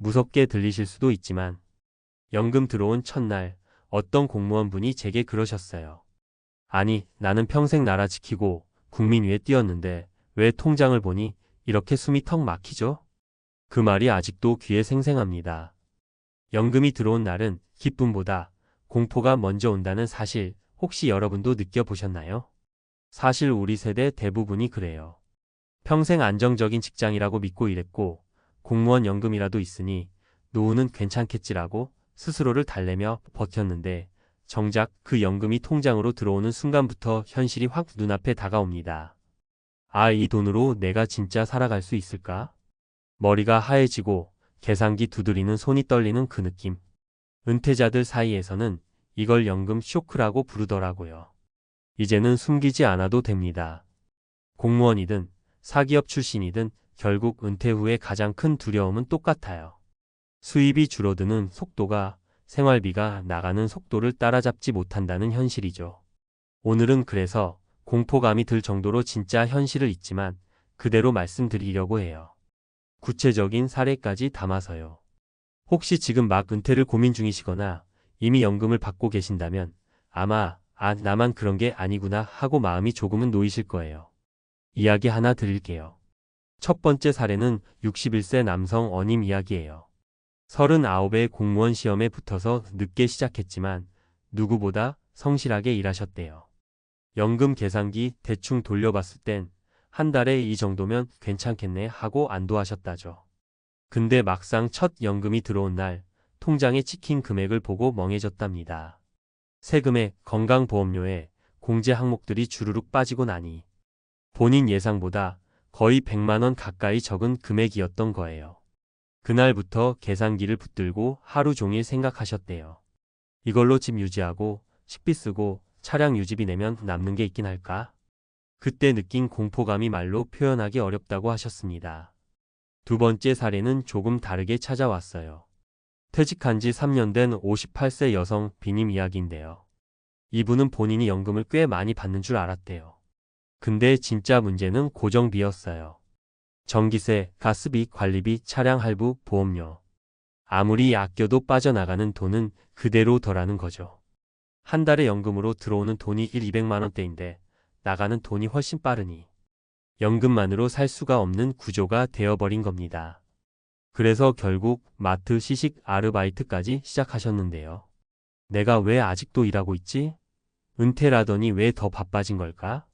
무섭게 들리실 수도 있지만 연금 들어온 첫날 어떤 공무원분이 제게 그러셨어요. 아니, 나는 평생 나라 지키고 국민 위에 뛰었는데 왜 통장을 보니 이렇게 숨이 턱 막히죠? 그 말이 아직도 귀에 생생합니다. 연금이 들어온 날은 기쁨보다 공포가 먼저 온다는 사실 혹시 여러분도 느껴보셨나요? 사실 우리 세대 대부분이 그래요. 평생 안정적인 직장이라고 믿고 일했고 공무원 연금이라도 있으니 노후는 괜찮겠지라고 스스로를 달래며 버텼는데 정작 그 연금이 통장으로 들어오는 순간부터 현실이 확 눈앞에 다가옵니다. 아, 이 돈으로 내가 진짜 살아갈 수 있을까? 머리가 하얘지고 계산기 두드리는 손이 떨리는 그 느낌. 은퇴자들 사이에서는 이걸 연금 쇼크라고 부르더라고요. 이제는 숨기지 않아도 됩니다. 공무원이든 사기업 출신이든 결국 은퇴 후에 가장 큰 두려움은 똑같아요. 수입이 줄어드는 속도가 생활비가 나가는 속도를 따라잡지 못한다는 현실이죠. 오늘은 그래서 공포감이 들 정도로 진짜 현실을 잊지만 그대로 말씀드리려고 해요. 구체적인 사례까지 담아서요. 혹시 지금 막 은퇴를 고민 중이시거나 이미 연금을 받고 계신다면 아마 나만 그런 게 아니구나 하고 마음이 조금은 놓이실 거예요. 이야기 하나 드릴게요. 첫 번째 사례는 61세 남성 어님 이야기예요. 39의 공무원 시험에 붙어서 늦게 시작했지만 누구보다 성실하게 일하셨대요. 연금 계산기 대충 돌려봤을 땐 한 달에 이 정도면 괜찮겠네 하고 안도하셨다죠. 근데 막상 첫 연금이 들어온 날 통장에 찍힌 금액을 보고 멍해졌답니다. 세금에 건강보험료에 공제 항목들이 주르륵 빠지고 나니 본인 예상보다 거의 100만 원 가까이 적은 금액이었던 거예요. 그날부터 계산기를 붙들고 하루 종일 생각하셨대요. 이걸로 집 유지하고 식비 쓰고 차량 유지비 내면 남는 게 있긴 할까? 그때 느낀 공포감이 말로 표현하기 어렵다고 하셨습니다. 두 번째 사례는 조금 다르게 찾아왔어요. 퇴직한 지 3년 된 58세 여성 비님 이야기인데요. 이분은 본인이 연금을 꽤 많이 받는 줄 알았대요. 근데 진짜 문제는 고정비였어요. 전기세, 가스비, 관리비, 차량 할부, 보험료. 아무리 아껴도 빠져나가는 돈은 그대로더라는 거죠. 한 달에 연금으로 들어오는 돈이 200만 원대인데 나가는 돈이 훨씬 빠르니 연금만으로 살 수가 없는 구조가 되어버린 겁니다. 그래서 결국 마트 시식 아르바이트까지 시작하셨는데요. 내가 왜 아직도 일하고 있지? 은퇴라더니 왜 더 바빠진 걸까?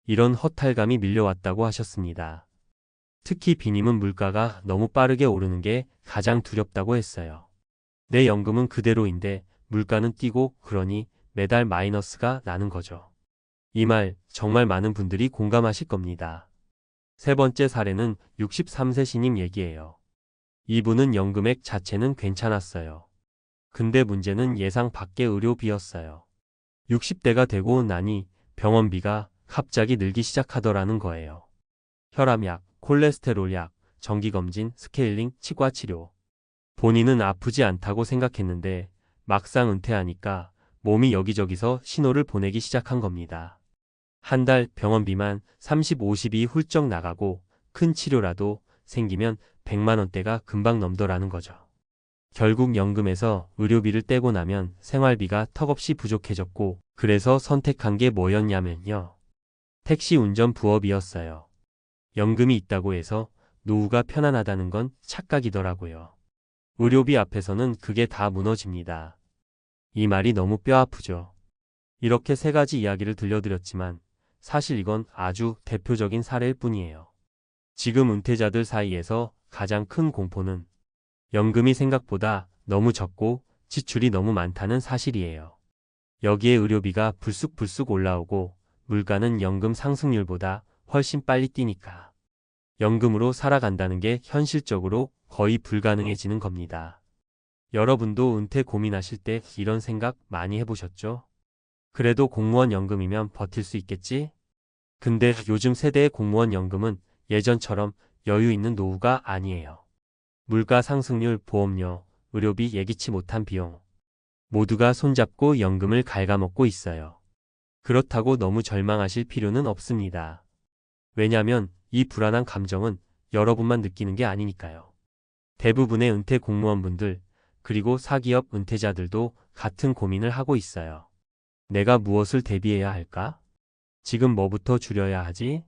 이런 허탈감이 밀려왔다고 하셨습니다. 특히 비님은 물가가 너무 빠르게 오르는 게 가장 두렵다고 했어요. 내 연금은 그대로인데 물가는 뛰고 그러니 매달 마이너스가 나는 거죠. 이 말 정말 많은 분들이 공감하실 겁니다. 세 번째 사례는 63세 신임 얘기예요. 이분은 연금액 자체는 괜찮았어요. 근데 문제는 예상 밖의 의료비였어요. 60대가 되고 나니 병원비가 갑자기 늘기 시작하더라는 거예요. 혈압약, 콜레스테롤약, 정기검진, 스케일링, 치과치료. 본인은 아프지 않다고 생각했는데 막상 은퇴하니까 몸이 여기저기서 신호를 보내기 시작한 겁니다. 한 달 병원비만 30, 50이 훌쩍 나가고 큰 치료라도 생기면 100만 원대가 금방 넘더라는 거죠. 결국 연금에서 의료비를 떼고 나면 생활비가 턱없이 부족해졌고 그래서 선택한 게 뭐였냐면요. 택시 운전 부업이었어요. 연금이 있다고 해서 노후가 편안하다는 건 착각이더라고요. 의료비 앞에서는 그게 다 무너집니다. 이 말이 너무 뼈아프죠. 이렇게 세 가지 이야기를 들려드렸지만 사실 이건 아주 대표적인 사례일 뿐이에요. 지금 은퇴자들 사이에서 가장 큰 공포는 연금이 생각보다 너무 적고 지출이 너무 많다는 사실이에요. 여기에 의료비가 불쑥불쑥 올라오고 물가는 연금 상승률보다 훨씬 빨리 뛰니까 연금으로 살아간다는 게 현실적으로 거의 불가능해지는 겁니다. 여러분도 은퇴 고민하실 때 이런 생각 많이 해보셨죠? 그래도 공무원 연금이면 버틸 수 있겠지? 근데 요즘 세대의 공무원 연금은 예전처럼 여유 있는 노후가 아니에요. 물가 상승률, 보험료, 의료비, 예기치 못한 비용. 모두가 손잡고 연금을 갉아먹고 있어요. 그렇다고 너무 절망하실 필요는 없습니다. 왜냐면 이 불안한 감정은 여러분만 느끼는 게 아니니까요. 대부분의 은퇴 공무원분들, 그리고 사기업 은퇴자들도 같은 고민을 하고 있어요. 내가 무엇을 대비해야 할까? 지금 뭐부터 줄여야 하지?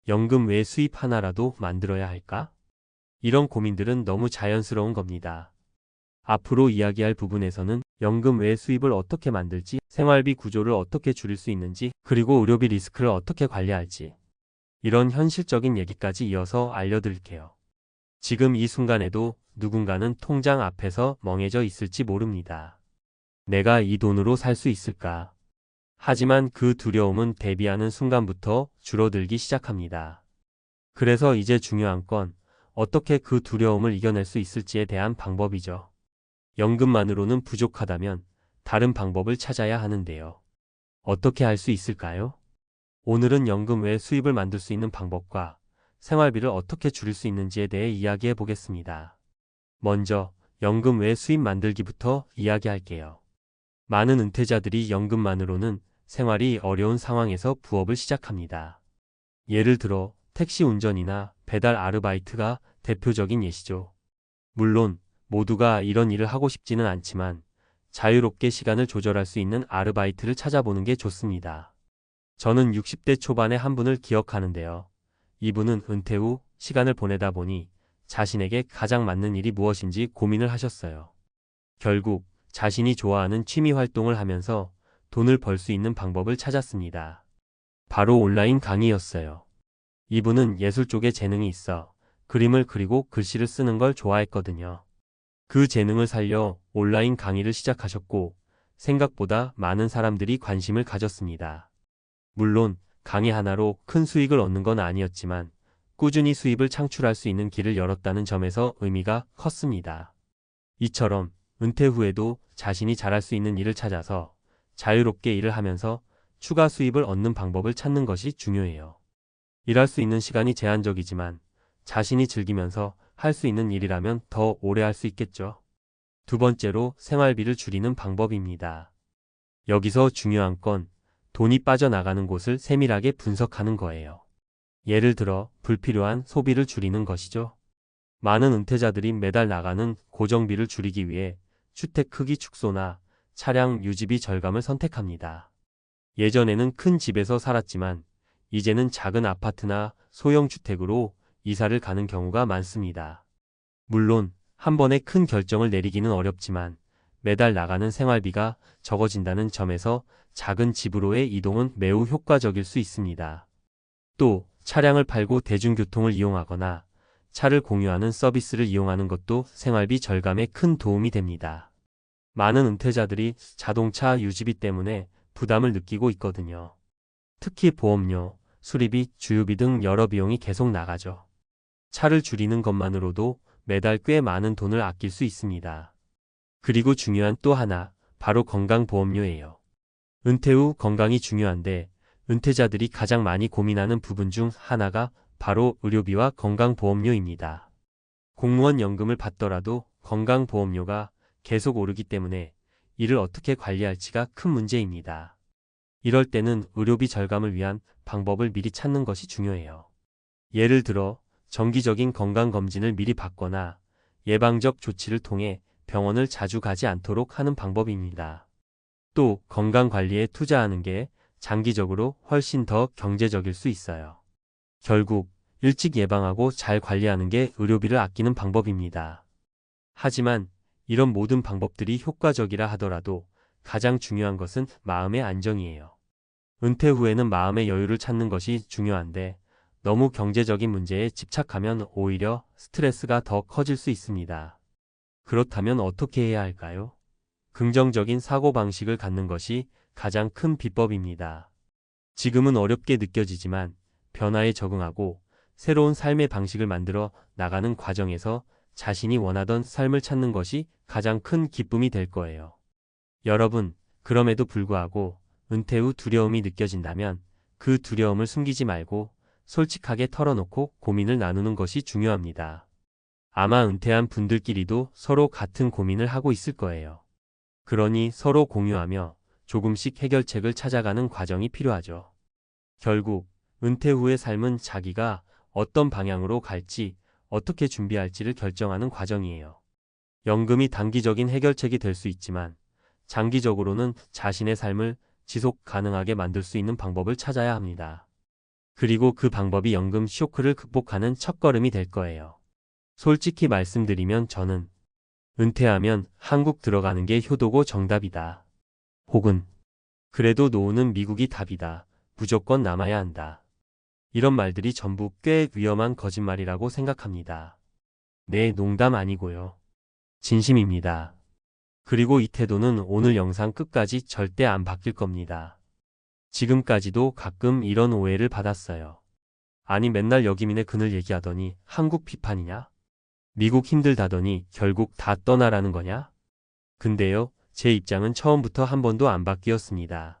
연금 외 수입 하나라도 만들어야 할까? 이런 고민들은 너무 자연스러운 겁니다. 앞으로 이야기할 부분에서는 연금 외 수입을 어떻게 만들지, 생활비 구조를 어떻게 줄일 수 있는지, 그리고 의료비 리스크를 어떻게 관리할지, 이런 현실적인 얘기까지 이어서 알려드릴게요. 지금 이 순간에도 누군가는 통장 앞에서 멍해져 있을지 모릅니다. 내가 이 돈으로 살 수 있을까? 하지만 그 두려움은 대비하는 순간부터 줄어들기 시작합니다. 그래서 이제 중요한 건 어떻게 그 두려움을 이겨낼 수 있을지에 대한 방법이죠. 연금만으로는 부족하다면 다른 방법을 찾아야 하는데요. 어떻게 할 수 있을까요? 오늘은 연금 외 수입을 만들 수 있는 방법과 생활비를 어떻게 줄일 수 있는지에 대해 이야기해 보겠습니다. 먼저 연금 외 수입 만들기부터 이야기할게요. 많은 은퇴자들이 연금만으로는 생활이 어려운 상황에서 부업을 시작합니다. 예를 들어 택시 운전이나 배달 아르바이트가 대표적인 예시죠. 물론 모두가 이런 일을 하고 싶지는 않지만 자유롭게 시간을 조절할 수 있는 아르바이트를 찾아보는 게 좋습니다. 저는 60대 초반의 한 분을 기억하는데요. 이분은 은퇴 후 시간을 보내다 보니 자신에게 가장 맞는 일이 무엇인지 고민을 하셨어요. 결국 자신이 좋아하는 취미 활동을 하면서 돈을 벌 수 있는 방법을 찾았습니다. 바로 온라인 강의였어요. 이분은 예술 쪽에 재능이 있어 그림을 그리고 글씨를 쓰는 걸 좋아했거든요. 그 재능을 살려 온라인 강의를 시작하셨고 생각보다 많은 사람들이 관심을 가졌습니다. 물론 강의 하나로 큰 수익을 얻는 건 아니었지만 꾸준히 수입을 창출할 수 있는 길을 열었다는 점에서 의미가 컸습니다. 이처럼 은퇴 후에도 자신이 잘할 수 있는 일을 찾아서 자유롭게 일을 하면서 추가 수입을 얻는 방법을 찾는 것이 중요해요. 일할 수 있는 시간이 제한적이지만 자신이 즐기면서 할 수 있는 일이라면 더 오래 할 수 있겠죠. 두 번째로 생활비를 줄이는 방법입니다. 여기서 중요한 건 돈이 빠져나가는 곳을 세밀하게 분석하는 거예요. 예를 들어 불필요한 소비를 줄이는 것이죠. 많은 은퇴자들이 매달 나가는 고정비를 줄이기 위해 주택 크기 축소나 차량 유지비 절감을 선택합니다. 예전에는 큰 집에서 살았지만 이제는 작은 아파트나 소형 주택으로 이사를 가는 경우가 많습니다. 물론 한 번에 큰 결정을 내리기는 어렵지만 매달 나가는 생활비가 적어진다는 점에서 작은 집으로의 이동은 매우 효과적일 수 있습니다. 또 차량을 팔고 대중교통을 이용하거나 차를 공유하는 서비스를 이용하는 것도 생활비 절감에 큰 도움이 됩니다. 많은 은퇴자들이 자동차 유지비 때문에 부담을 느끼고 있거든요. 특히 보험료, 수리비, 주유비 등 여러 비용이 계속 나가죠. 차를 줄이는 것만으로도 매달 꽤 많은 돈을 아낄 수 있습니다. 그리고 중요한 또 하나, 바로 건강보험료예요. 은퇴 후 건강이 중요한데 은퇴자들이 가장 많이 고민하는 부분 중 하나가 바로 의료비와 건강보험료입니다. 공무원 연금을 받더라도 건강보험료가 계속 오르기 때문에 이를 어떻게 관리할지가 큰 문제입니다. 이럴 때는 의료비 절감을 위한 방법을 미리 찾는 것이 중요해요. 예를 들어 정기적인 건강검진을 미리 받거나 예방적 조치를 통해 병원을 자주 가지 않도록 하는 방법입니다. 또 건강관리에 투자하는 게 장기적으로 훨씬 더 경제적일 수 있어요. 결국 일찍 예방하고 잘 관리하는 게 의료비를 아끼는 방법입니다. 하지만 이런 모든 방법들이 효과적이라 하더라도 가장 중요한 것은 마음의 안정이에요. 은퇴 후에는 마음의 여유를 찾는 것이 중요한데 너무 경제적인 문제에 집착하면 오히려 스트레스가 더 커질 수 있습니다. 그렇다면 어떻게 해야 할까요? 긍정적인 사고방식을 갖는 것이 가장 큰 비법입니다. 지금은 어렵게 느껴지지만 변화에 적응하고 새로운 삶의 방식을 만들어 나가는 과정에서 자신이 원하던 삶을 찾는 것이 가장 큰 기쁨이 될 거예요. 여러분, 그럼에도 불구하고 은퇴 후 두려움이 느껴진다면 그 두려움을 숨기지 말고 솔직하게 털어놓고 고민을 나누는 것이 중요합니다. 아마 은퇴한 분들끼리도 서로 같은 고민을 하고 있을 거예요. 그러니 서로 공유하며 조금씩 해결책을 찾아가는 과정이 필요하죠. 결국 은퇴 후의 삶은 자기가 어떤 방향으로 갈지 어떻게 준비할지를 결정하는 과정이에요. 연금이 단기적인 해결책이 될 수 있지만 장기적으로는 자신의 삶을 지속 가능하게 만들 수 있는 방법을 찾아야 합니다. 그리고 그 방법이 연금 쇼크를 극복하는 첫걸음이 될 거예요. 솔직히 말씀드리면 저는 은퇴하면 한국 들어가는 게 효도고 정답이다. 혹은 그래도 노후는 미국이 답이다. 무조건 남아야 한다. 이런 말들이 전부 꽤 위험한 거짓말이라고 생각합니다. 네, 농담 아니고요. 진심입니다. 그리고 이 태도는 오늘 영상 끝까지 절대 안 바뀔 겁니다. 지금까지도 가끔 이런 오해를 받았어요. 아니 맨날 여기민의 그늘 얘기하더니 한국 비판이냐? 미국 힘들다더니 결국 다 떠나라는 거냐? 근데요, 제 입장은 처음부터 한 번도 안 바뀌었습니다.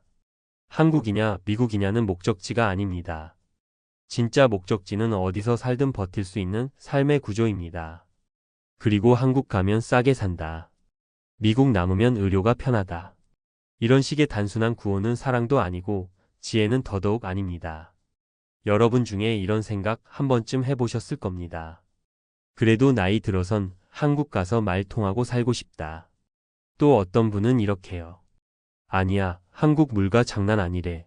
한국이냐 미국이냐는 목적지가 아닙니다. 진짜 목적지는 어디서 살든 버틸 수 있는 삶의 구조입니다. 그리고 한국 가면 싸게 산다. 미국 남으면 의료가 편하다. 이런 식의 단순한 구호는 사랑도 아니고 지혜는 더더욱 아닙니다. 여러분 중에 이런 생각 한 번쯤 해보셨을 겁니다. 그래도 나이 들어선 한국 가서 말 통하고 살고 싶다. 또 어떤 분은 이렇게요. 아니야, 한국 물가 장난 아니래.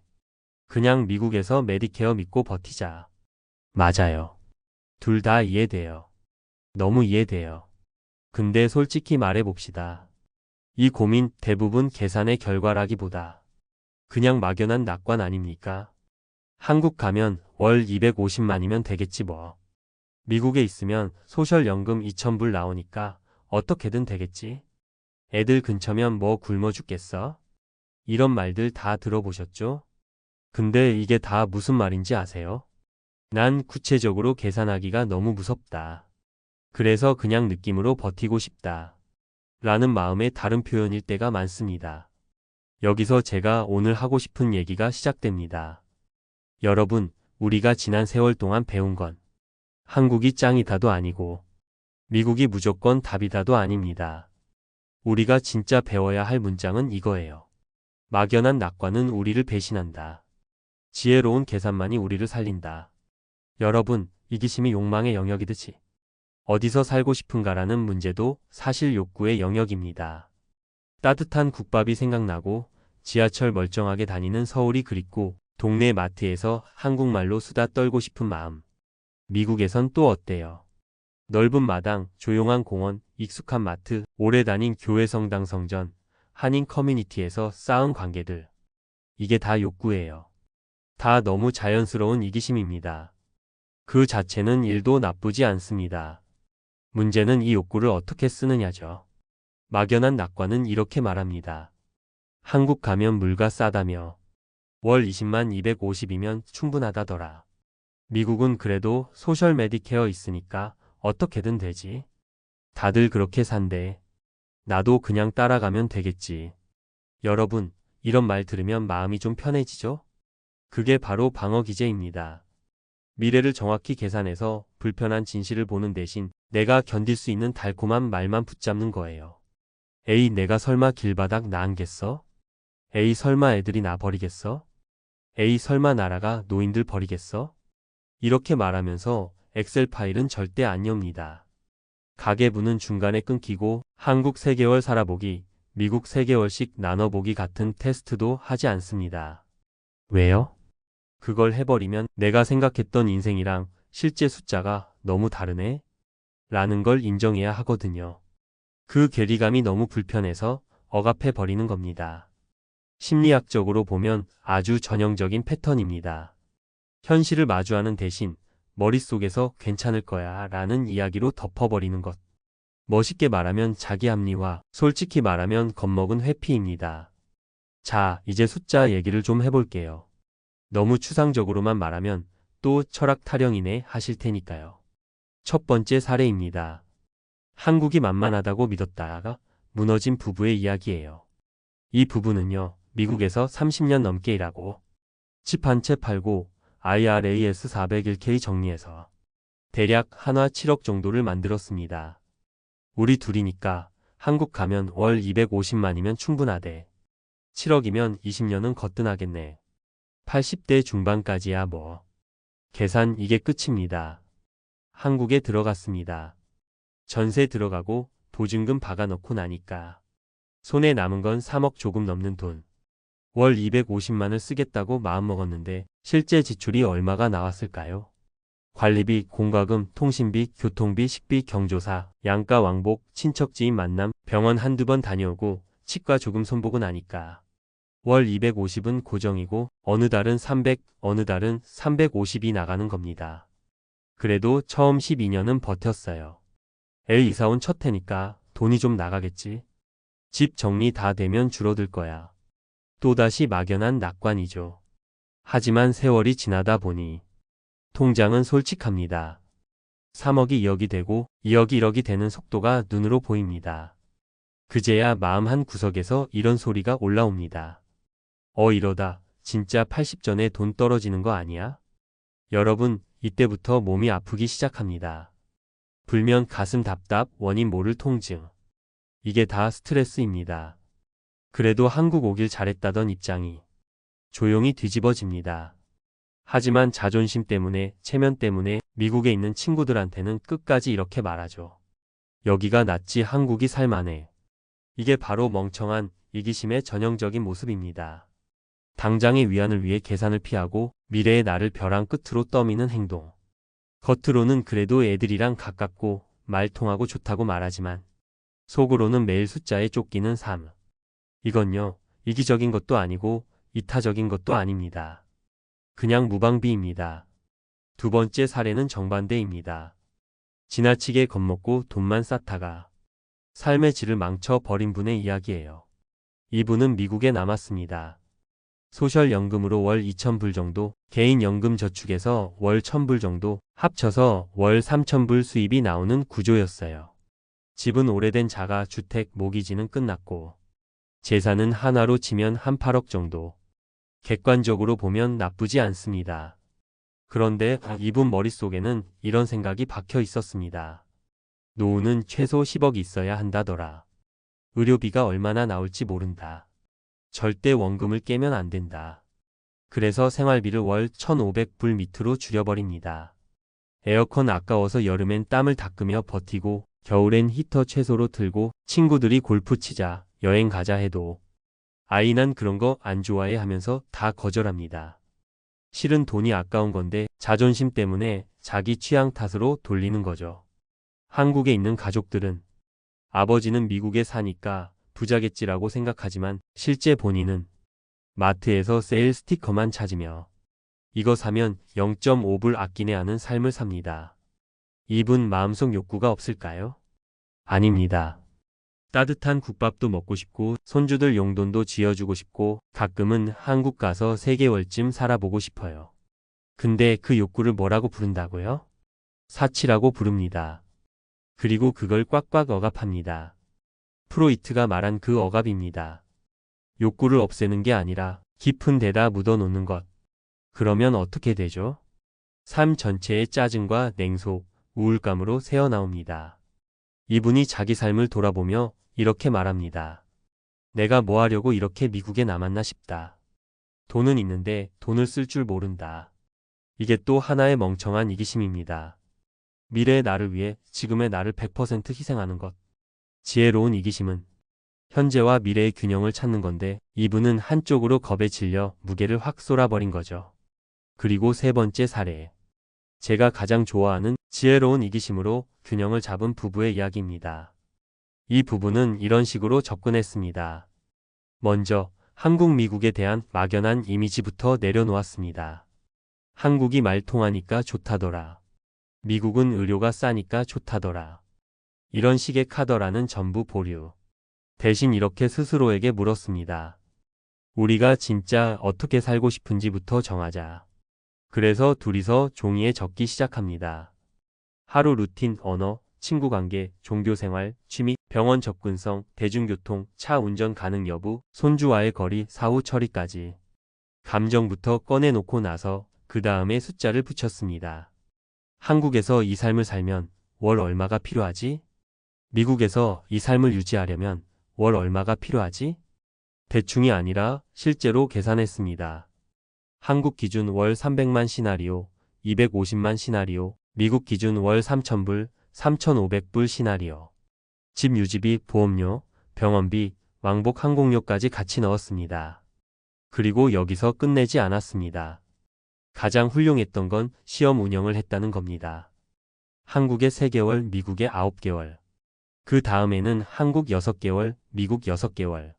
그냥 미국에서 메디케어 믿고 버티자. 맞아요. 둘 다 이해돼요. 너무 이해돼요. 근데 솔직히 말해봅시다. 이 고민 대부분 계산의 결과라기보다 그냥 막연한 낙관 아닙니까? 한국 가면 월 250만이면 되겠지 뭐. 미국에 있으면 소셜연금 2,000불 나오니까 어떻게든 되겠지? 애들 근처면 뭐 굶어 죽겠어? 이런 말들 다 들어보셨죠? 근데 이게 다 무슨 말인지 아세요? 난 구체적으로 계산하기가 너무 무섭다. 그래서 그냥 느낌으로 버티고 싶다. 라는 마음의 다른 표현일 때가 많습니다. 여기서 제가 오늘 하고 싶은 얘기가 시작됩니다. 여러분, 우리가 지난 세월 동안 배운 건 한국이 짱이다도 아니고 미국이 무조건 답이다도 아닙니다. 우리가 진짜 배워야 할 문장은 이거예요. 막연한 낙관은 우리를 배신한다. 지혜로운 계산만이 우리를 살린다. 여러분, 이기심이 욕망의 영역이듯이 어디서 살고 싶은가라는 문제도 사실 욕구의 영역입니다. 따뜻한 국밥이 생각나고 지하철 멀쩡하게 다니는 서울이 그립고 동네 마트에서 한국말로 수다 떨고 싶은 마음. 미국에선 또 어때요? 넓은 마당, 조용한 공원, 익숙한 마트, 오래 다닌 교회 성당 성전, 한인 커뮤니티에서 쌓은 관계들. 이게 다 욕구예요. 다 너무 자연스러운 이기심입니다. 그 자체는 일도 나쁘지 않습니다. 문제는 이 욕구를 어떻게 쓰느냐죠. 막연한 낙관은 이렇게 말합니다. 한국 가면 물가 싸다며. 월 20만 250이면 충분하다더라. 미국은 그래도 소셜 메디케어 있으니까 어떻게든 되지. 다들 그렇게 산대. 나도 그냥 따라가면 되겠지. 여러분, 이런 말 들으면 마음이 좀 편해지죠? 그게 바로 방어 기제입니다. 미래를 정확히 계산해서 불편한 진실을 보는 대신 내가 견딜 수 있는 달콤한 말만 붙잡는 거예요. 에이, 내가 설마 길바닥 나앉겠어? 에이, 설마 애들이 나 버리겠어? 에이, 설마 나라가 노인들 버리겠어? 이렇게 말하면서 엑셀 파일은 절대 안 엽니다. 가계부는 중간에 끊기고 한국 3개월 살아보기, 미국 3개월씩 나눠보기 같은 테스트도 하지 않습니다. 왜요? 그걸 해버리면 내가 생각했던 인생이랑 실제 숫자가 너무 다르네? 라는 걸 인정해야 하거든요. 그 괴리감이 너무 불편해서 억압해 버리는 겁니다. 심리학적으로 보면 아주 전형적인 패턴입니다. 현실을 마주하는 대신 머릿속에서 괜찮을 거야 라는 이야기로 덮어버리는 것. 멋있게 말하면 자기 합리화, 솔직히 말하면 겁먹은 회피입니다. 자, 이제 숫자 얘기를 좀 해볼게요. 너무 추상적으로만 말하면 또 철학 타령이네 하실 테니까요. 첫 번째 사례입니다. 한국이 만만하다고 믿었다가 무너진 부부의 이야기예요. 이 부부는요, 미국에서 30년 넘게 일하고 집 한 채 팔고 IRAS 401k 정리해서 대략 한화 7억 정도를 만들었습니다. 우리 둘이니까 한국 가면 월 250만이면 충분하대. 7억이면 20년은 거뜬하겠네. 80대 중반까지야 뭐. 계산 이게 끝입니다. 한국에 들어갔습니다. 전세 들어가고 보증금 박아넣고 나니까 손에 남은 건 3억 조금 넘는 돈. 월 250만을 쓰겠다고 마음먹었는데 실제 지출이 얼마가 나왔을까요? 관리비, 공과금, 통신비, 교통비, 식비, 경조사, 양가 왕복, 친척 지인 만남, 병원 한두 번 다녀오고 치과 조금 손보고 나니까 월 250은 고정이고 어느 달은 300, 어느 달은 350이 나가는 겁니다. 그래도 처음 12년은 버텼어요. 애 이사 온 첫 해니까 돈이 좀 나가겠지. 집 정리 다 되면 줄어들 거야. 또다시 막연한 낙관이죠. 하지만 세월이 지나다 보니 통장은 솔직합니다. 3억이 2억이 되고 2억이 1억이 되는 속도가 눈으로 보입니다. 그제야 마음 한 구석에서 이런 소리가 올라옵니다. 이러다 진짜 80전에 돈 떨어지는 거 아니야? 여러분, 이때부터 몸이 아프기 시작합니다. 불면 가슴 답답, 원인 모를 통증. 이게 다 스트레스입니다. 그래도 한국 오길 잘했다던 입장이 조용히 뒤집어집니다. 하지만 자존심 때문에, 체면 때문에 미국에 있는 친구들한테는 끝까지 이렇게 말하죠. 여기가 낫지 한국이 살만해. 이게 바로 멍청한 이기심의 전형적인 모습입니다. 당장의 위안을 위해 계산을 피하고 미래의 나를 벼랑 끝으로 떠미는 행동. 겉으로는 그래도 애들이랑 가깝고 말 통하고 좋다고 말하지만 속으로는 매일 숫자에 쫓기는 삶. 이건요, 이기적인 것도 아니고 이타적인 것도 아닙니다. 그냥 무방비입니다. 두 번째 사례는 정반대입니다. 지나치게 겁먹고 돈만 쌓다가 삶의 질을 망쳐 버린 분의 이야기예요. 이분은 미국에 남았습니다. 소셜연금으로 월 2,000불 정도, 개인연금 저축에서 월 1,000불 정도, 합쳐서 월 3,000불 수입이 나오는 구조였어요. 집은 오래된 자가 주택, 모기지는 끝났고 재산은 하나로 치면 한 8억 정도. 객관적으로 보면 나쁘지 않습니다. 그런데 이분 머릿속에는 이런 생각이 박혀 있었습니다. 노후는 최소 10억 있어야 한다더라. 의료비가 얼마나 나올지 모른다. 절대 원금을 깨면 안 된다. 그래서 생활비를 월 1,500불 밑으로 줄여버립니다. 에어컨 아까워서 여름엔 땀을 닦으며 버티고 겨울엔 히터 최소로 틀고 친구들이 골프 치자, 여행 가자 해도 아이 난 그런 거 안 좋아해 하면서 다 거절합니다. 실은 돈이 아까운 건데 자존심 때문에 자기 취향 탓으로 돌리는 거죠. 한국에 있는 가족들은 아버지는 미국에 사니까 부자겠지라고 생각하지만 실제 본인은 마트에서 세일 스티커만 찾으며 이거 사면 0.5불 아끼네 하는 삶을 삽니다. 이분 마음속 욕구가 없을까요? 아닙니다. 따뜻한 국밥도 먹고 싶고 손주들 용돈도 쥐어주고 싶고 가끔은 한국 가서 3개월쯤 살아보고 싶어요. 근데 그 욕구를 뭐라고 부른다고요? 사치라고 부릅니다. 그리고 그걸 꽉꽉 억압합니다. 프로이트가 말한 그 억압입니다. 욕구를 없애는 게 아니라 깊은 데다 묻어놓는 것. 그러면 어떻게 되죠? 삶 전체의 짜증과 냉소, 우울감으로 새어나옵니다. 이분이 자기 삶을 돌아보며 이렇게 말합니다. 내가 뭐 하려고 이렇게 미국에 남았나 싶다. 돈은 있는데 돈을 쓸 줄 모른다. 이게 또 하나의 멍청한 이기심입니다. 미래의 나를 위해 지금의 나를 100% 희생하는 것. 지혜로운 이기심은 현재와 미래의 균형을 찾는 건데 이분은 한쪽으로 겁에 질려 무게를 확 쏠아버린 거죠. 그리고 세 번째 사례. 제가 가장 좋아하는 지혜로운 이기심으로 균형을 잡은 부부의 이야기입니다. 이 부부는 이런 식으로 접근했습니다. 먼저 한국 미국에 대한 막연한 이미지부터 내려놓았습니다. 한국이 말 통하니까 좋다더라. 미국은 의료가 싸니까 좋다더라. 이런 식의 카더라는 전부 보류. 대신 이렇게 스스로에게 물었습니다. 우리가 진짜 어떻게 살고 싶은지부터 정하자. 그래서 둘이서 종이에 적기 시작합니다. 하루 루틴, 언어, 친구관계, 종교생활, 취미, 병원 접근성, 대중교통, 차 운전 가능 여부, 손주와의 거리, 사후 처리까지. 감정부터 꺼내놓고 나서 그 다음에 숫자를 붙였습니다. 한국에서 이 삶을 살면 월 얼마가 필요하지? 미국에서 이 삶을 유지하려면 월 얼마가 필요하지? 대충이 아니라 실제로 계산했습니다. 한국 기준 월 300만 시나리오, 250만 시나리오, 미국 기준 월 3,000불, 3,500불 시나리오. 집 유지비, 보험료, 병원비, 왕복 항공료까지 같이 넣었습니다. 그리고 여기서 끝내지 않았습니다. 가장 훌륭했던 건 시험 운영을 했다는 겁니다. 한국에 3개월, 미국에 9개월. 그 다음에는 한국 6개월, 미국 6개월.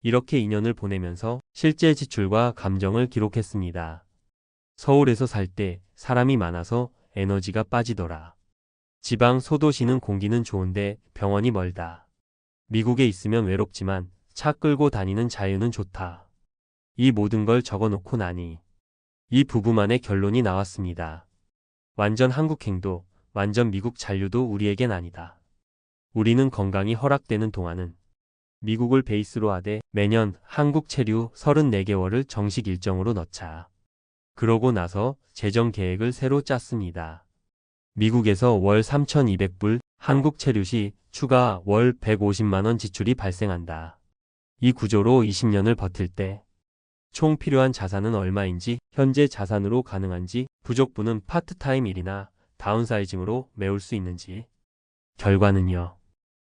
이렇게 2년을 보내면서 실제 지출과 감정을 기록했습니다. 서울에서 살 때 사람이 많아서 에너지가 빠지더라. 지방 소도시는 공기는 좋은데 병원이 멀다. 미국에 있으면 외롭지만 차 끌고 다니는 자유는 좋다. 이 모든 걸 적어놓고 나니 이 부부만의 결론이 나왔습니다. 완전 한국행도, 완전 미국 잔류도 우리에겐 아니다. 우리는 건강이 허락되는 동안은 미국을 베이스로 하되 매년 한국 체류 34개월을 정식 일정으로 넣자. 그러고 나서 재정 계획을 새로 짰습니다. 미국에서 월 3,200불, 한국 체류 시 추가 월 150만원 지출이 발생한다. 이 구조로 20년을 버틸 때 총 필요한 자산은 얼마인지, 현재 자산으로 가능한지, 부족분은 파트타임 일이나 다운사이징으로 메울 수 있는지. 결과는요.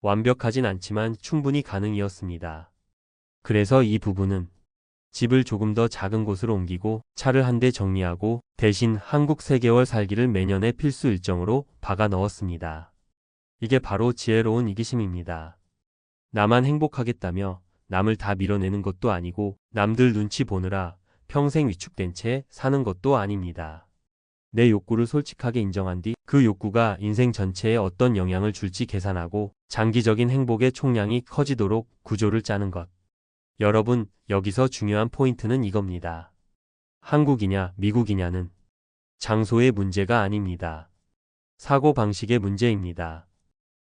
완벽하진 않지만 충분히 가능이었습니다. 그래서 이 부부는 집을 조금 더 작은 곳으로 옮기고 차를 한 대 정리하고 대신 한국 3개월 살기를 매년의 필수 일정으로 박아 넣었습니다. 이게 바로 지혜로운 이기심입니다. 나만 행복하겠다며 남을 다 밀어내는 것도 아니고 남들 눈치 보느라 평생 위축된 채 사는 것도 아닙니다. 내 욕구를 솔직하게 인정한 뒤 그 욕구가 인생 전체에 어떤 영향을 줄지 계산하고 장기적인 행복의 총량이 커지도록 구조를 짜는 것. 여러분, 여기서 중요한 포인트는 이겁니다. 한국이냐, 미국이냐는 장소의 문제가 아닙니다. 사고방식의 문제입니다.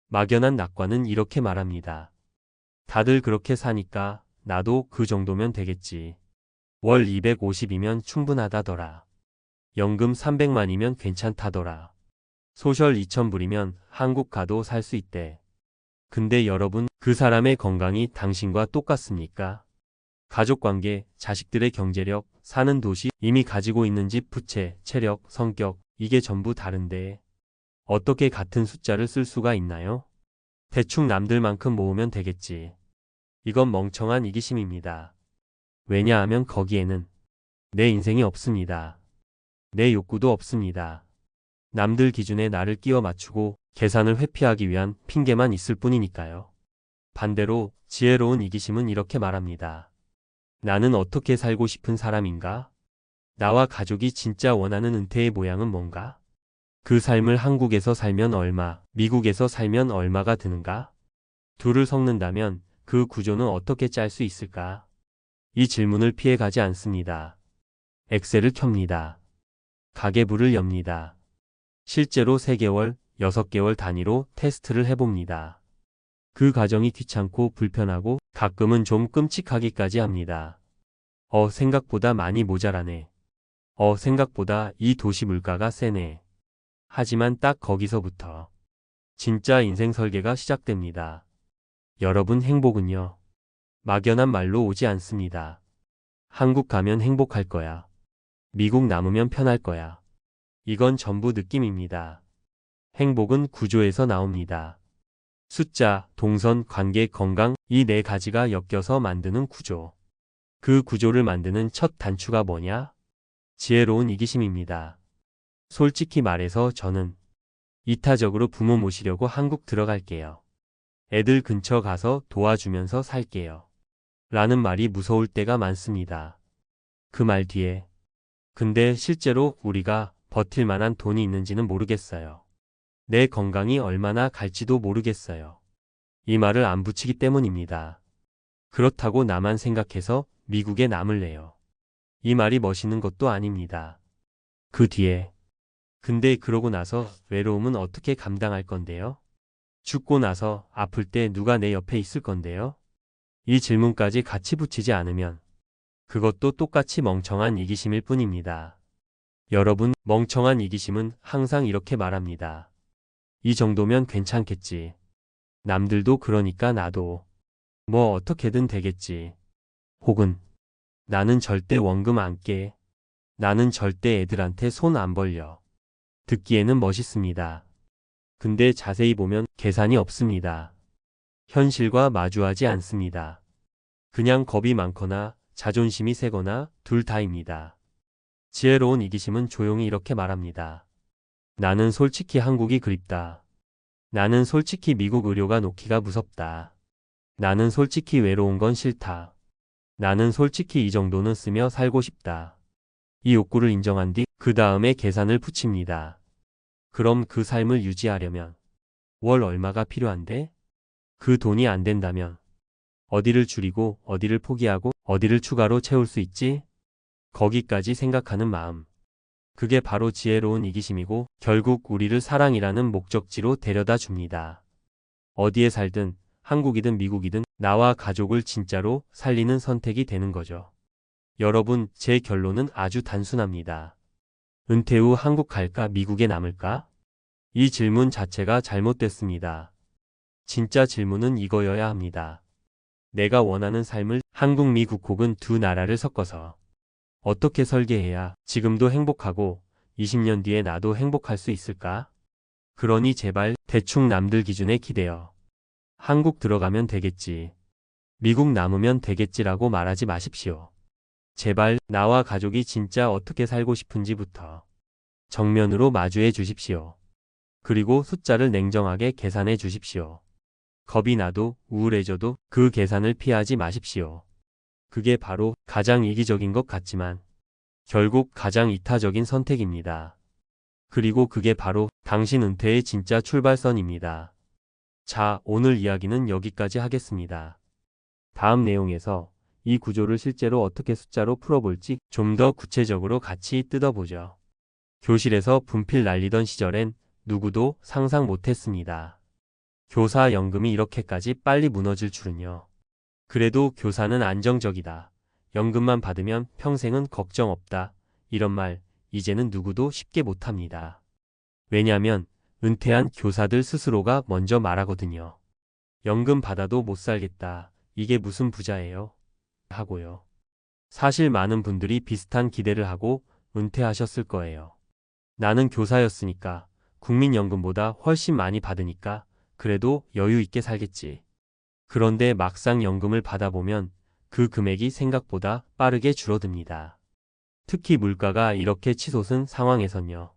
막연한 낙관은 이렇게 말합니다. 다들 그렇게 사니까 나도 그 정도면 되겠지. 월 250이면 충분하다더라. 연금 300만이면 괜찮다더라. 소셜 2,000불이면 한국 가도 살 수 있대. 근데 여러분, 그 사람의 건강이 당신과 똑같습니까? 가족관계, 자식들의 경제력, 사는 도시, 이미 가지고 있는 집, 부채, 체력, 성격, 이게 전부 다른데 어떻게 같은 숫자를 쓸 수가 있나요? 대충 남들만큼 모으면 되겠지. 이건 멍청한 이기심입니다. 왜냐하면 거기에는 내 인생이 없습니다. 내 욕구도 없습니다. 남들 기준에 나를 끼워 맞추고 계산을 회피하기 위한 핑계만 있을 뿐이니까요. 반대로 지혜로운 이기심은 이렇게 말합니다. 나는 어떻게 살고 싶은 사람인가? 나와 가족이 진짜 원하는 은퇴의 모양은 뭔가? 그 삶을 한국에서 살면 얼마, 미국에서 살면 얼마가 드는가? 둘을 섞는다면 그 구조는 어떻게 짤 수 있을까? 이 질문을 피해 가지 않습니다. 엑셀을 켭니다. 가계부를 엽니다. 실제로 3개월, 6개월 단위로 테스트를 해봅니다. 그 과정이 귀찮고 불편하고 가끔은 좀 끔찍하기까지 합니다. 생각보다 많이 모자라네. 생각보다 이 도시 물가가 세네. 하지만 딱 거기서부터 진짜 인생 설계가 시작됩니다. 여러분, 행복은요, 막연한 말로 오지 않습니다. 한국 가면 행복할 거야. 미국 남으면 편할 거야. 이건 전부 느낌입니다. 행복은 구조에서 나옵니다. 숫자, 동선, 관계, 건강, 이 4가지가 엮여서 만드는 구조. 그 구조를 만드는 첫 단추가 뭐냐? 지혜로운 이기심입니다. 솔직히 말해서 저는 이타적으로 부모 모시려고 한국 들어갈게요. 애들 근처 가서 도와주면서 살게요. 라는 말이 무서울 때가 많습니다. 그 말 뒤에 근데 실제로 우리가 버틸 만한 돈이 있는지는 모르겠어요. 내 건강이 얼마나 갈지도 모르겠어요. 이 말을 안 붙이기 때문입니다. 그렇다고 나만 생각해서 미국에 남을래요. 이 말이 멋있는 것도 아닙니다. 그 뒤에 근데 그러고 나서 외로움은 어떻게 감당할 건데요? 죽고 나서 아플 때 누가 내 옆에 있을 건데요? 이 질문까지 같이 붙이지 않으면 그것도 똑같이 멍청한 이기심일 뿐입니다. 여러분, 멍청한 이기심은 항상 이렇게 말합니다. 이 정도면 괜찮겠지. 남들도 그러니까 나도. 뭐 어떻게든 되겠지. 혹은 나는 절대 원금 안 깨. 나는 절대 애들한테 손 안 벌려. 듣기에는 멋있습니다. 근데 자세히 보면 계산이 없습니다. 현실과 마주하지 않습니다. 그냥 겁이 많거나 자존심이 세거나 둘 다입니다. 지혜로운 이기심은 조용히 이렇게 말합니다. 나는 솔직히 한국이 그립다. 나는 솔직히 미국 의료가 놓기가 무섭다. 나는 솔직히 외로운 건 싫다. 나는 솔직히 이 정도는 쓰며 살고 싶다. 이 욕구를 인정한 뒤 그 다음에 계산을 붙입니다. 그럼 그 삶을 유지하려면 월 얼마가 필요한데? 그 돈이 안 된다면 어디를 줄이고 어디를 포기하고 어디를 추가로 채울 수 있지? 거기까지 생각하는 마음. 그게 바로 지혜로운 이기심이고 결국 우리를 사랑이라는 목적지로 데려다 줍니다. 어디에 살든 한국이든 미국이든 나와 가족을 진짜로 살리는 선택이 되는 거죠. 여러분, 제 결론은 아주 단순합니다. 은퇴 후 한국 갈까 미국에 남을까? 이 질문 자체가 잘못됐습니다. 진짜 질문은 이거여야 합니다. 내가 원하는 삶을 한국, 미국 혹은 두 나라를 섞어서 어떻게 설계해야 지금도 행복하고 20년 뒤에 나도 행복할 수 있을까? 그러니 제발 대충 남들 기준에 기대어 한국 들어가면 되겠지, 미국 남으면 되겠지라고 말하지 마십시오. 제발 나와 가족이 진짜 어떻게 살고 싶은지부터 정면으로 마주해 주십시오. 그리고 숫자를 냉정하게 계산해 주십시오. 겁이 나도 우울해져도 그 계산을 피하지 마십시오. 그게 바로 가장 이기적인 것 같지만 결국 가장 이타적인 선택입니다. 그리고 그게 바로 당신 은퇴의 진짜 출발선입니다. 자, 오늘 이야기는 여기까지 하겠습니다. 다음 내용에서 이 구조를 실제로 어떻게 숫자로 풀어볼지 좀 더 구체적으로 같이 뜯어보죠. 교실에서 분필 날리던 시절엔 누구도 상상 못했습니다. 교사 연금이 이렇게까지 빨리 무너질 줄은요. 그래도 교사는 안정적이다. 연금만 받으면 평생은 걱정 없다. 이런 말 이제는 누구도 쉽게 못합니다. 왜냐하면 은퇴한 교사들 스스로가 먼저 말하거든요. 연금 받아도 못 살겠다. 이게 무슨 부자예요? 하고요. 사실 많은 분들이 비슷한 기대를 하고 은퇴하셨을 거예요. 나는 교사였으니까 국민연금보다 훨씬 많이 받으니까 그래도 여유 있게 살겠지. 그런데 막상 연금을 받아보면 그 금액이 생각보다 빠르게 줄어듭니다. 특히 물가가 이렇게 치솟은 상황에선요.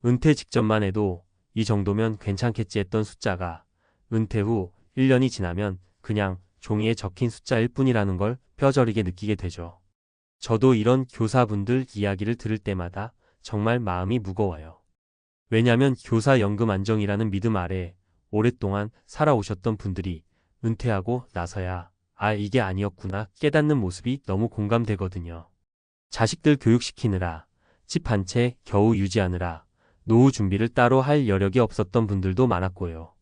은퇴 직전만 해도 이 정도면 괜찮겠지 했던 숫자가 은퇴 후 1년이 지나면 그냥 종이에 적힌 숫자일 뿐이라는 걸 뼈저리게 느끼게 되죠. 저도 이런 교사분들 이야기를 들을 때마다 정말 마음이 무거워요. 왜냐하면 교사 연금 안정이라는 믿음 아래 오랫동안 살아오셨던 분들이 은퇴하고 나서야 이게 아니었구나 깨닫는 모습이 너무 공감되거든요. 자식들 교육시키느라, 집 한 채 겨우 유지하느라 노후 준비를 따로 할 여력이 없었던 분들도 많았고요.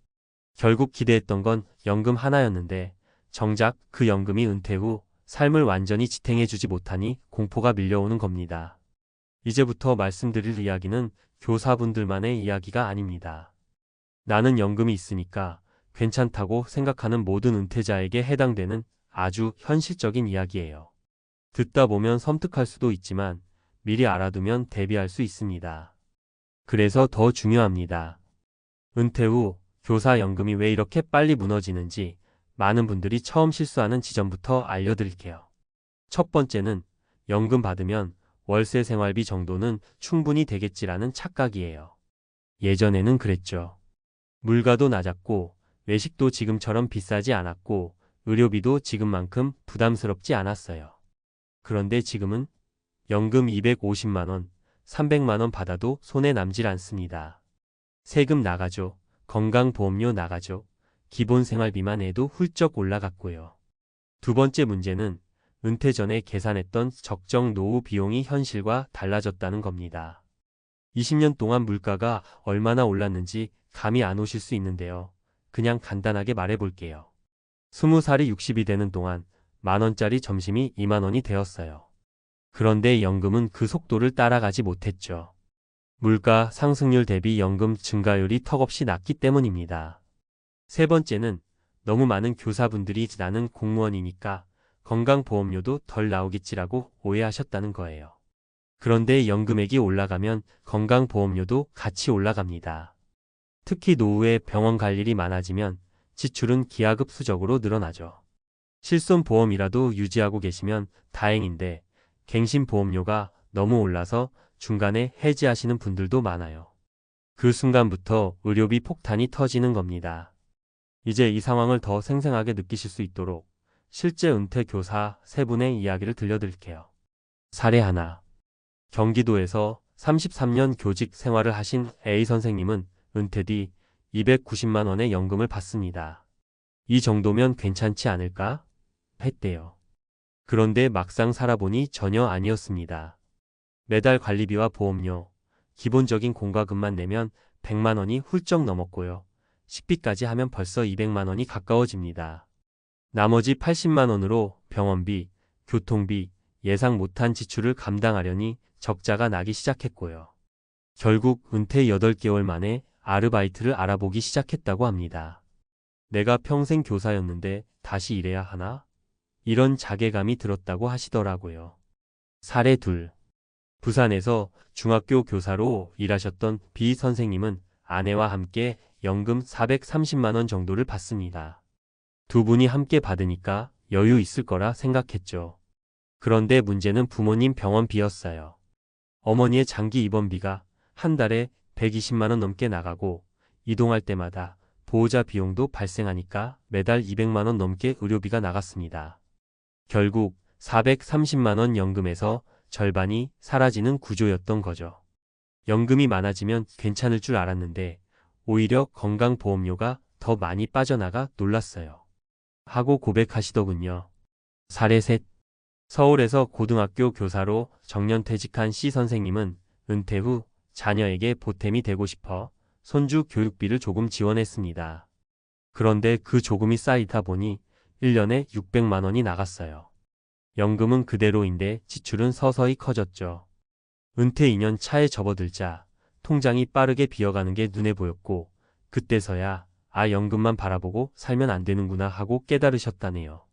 결국 기대했던 건 연금 하나였는데 정작 그 연금이 은퇴 후 삶을 완전히 지탱해주지 못하니 공포가 밀려오는 겁니다. 이제부터 말씀드릴 이야기는 교사분들만의 이야기가 아닙니다. 나는 연금이 있으니까 괜찮다고 생각하는 모든 은퇴자에게 해당되는 아주 현실적인 이야기예요. 듣다 보면 섬뜩할 수도 있지만 미리 알아두면 대비할 수 있습니다. 그래서 더 중요합니다. 은퇴 후 교사 연금이 왜 이렇게 빨리 무너지는지 많은 분들이 처음 실수하는 지점부터 알려드릴게요. 첫 번째는 연금 받으면 월세 생활비 정도는 충분히 되겠지라는 착각이에요. 예전에는 그랬죠. 물가도 낮았고 외식도 지금처럼 비싸지 않았고 의료비도 지금만큼 부담스럽지 않았어요. 그런데 지금은 연금 250만 원, 300만 원 받아도 손에 남질 않습니다. 세금 나가죠. 건강보험료 나가죠. 기본 생활비만 해도 훌쩍 올라갔고요. 두 번째 문제는 은퇴 전에 계산했던 적정 노후 비용이 현실과 달라졌다는 겁니다. 20년 동안 물가가 얼마나 올랐는지 감이 안 오실 수 있는데요. 그냥 간단하게 말해볼게요. 20살이 60이 되는 동안 만원짜리 점심이 2만 원이 되었어요. 그런데 연금은 그 속도를 따라가지 못했죠. 물가 상승률 대비 연금 증가율이 턱없이 낮기 때문입니다. 세 번째는 너무 많은 교사분들이 나는 공무원이니까 건강보험료도 덜 나오겠지라고 오해하셨다는 거예요. 그런데 연금액이 올라가면 건강보험료도 같이 올라갑니다. 특히 노후에 병원 갈 일이 많아지면 지출은 기하급수적으로 늘어나죠. 실손보험이라도 유지하고 계시면 다행인데 갱신보험료가 너무 올라서 중간에 해지하시는 분들도 많아요. 그 순간부터 의료비 폭탄이 터지는 겁니다. 이제 이 상황을 더 생생하게 느끼실 수 있도록 실제 은퇴 교사 세 분의 이야기를 들려드릴게요. 사례 하나. 경기도에서 33년 교직 생활을 하신 A 선생님은 은퇴 뒤 290만 원의 연금을 받습니다. 이 정도면 괜찮지 않을까? 했대요. 그런데 막상 살아보니 전혀 아니었습니다. 매달 관리비와 보험료, 기본적인 공과금만 내면 100만 원이 훌쩍 넘었고요. 식비까지 하면 벌써 200만 원이 가까워집니다. 나머지 80만 원으로 병원비, 교통비, 예상 못한 지출을 감당하려니 적자가 나기 시작했고요. 결국 은퇴 8개월 만에 아르바이트를 알아보기 시작했다고 합니다. 내가 평생 교사였는데 다시 일해야 하나? 이런 자괴감이 들었다고 하시더라고요. 사례 둘. 부산에서 중학교 교사로 일하셨던 B 선생님은 아내와 함께 연금 430만 원 정도를 받습니다. 두 분이 함께 받으니까 여유 있을 거라 생각했죠. 그런데 문제는 부모님 병원비였어요. 어머니의 장기 입원비가 한 달에 120만 원 넘게 나가고 이동할 때마다 보호자 비용도 발생하니까 매달 200만 원 넘게 의료비가 나갔습니다. 결국 430만 원 연금에서 절반이 사라지는 구조였던 거죠. 연금이 많아지면 괜찮을 줄 알았는데 오히려 건강보험료가 더 많이 빠져나가 놀랐어요. 하고 고백하시더군요. 사례 셋. 서울에서 고등학교 교사로 정년퇴직한 C 선생님은 은퇴 후 자녀에게 보탬이 되고 싶어 손주 교육비를 조금 지원했습니다. 그런데 그 조금이 쌓이다 보니 1년에 600만 원이 나갔어요. 연금은 그대로인데 지출은 서서히 커졌죠. 은퇴 2년 차에 접어들자 통장이 빠르게 비어가는 게 눈에 보였고 그때서야 연금만 바라보고 살면 안 되는구나 하고 깨달으셨다네요.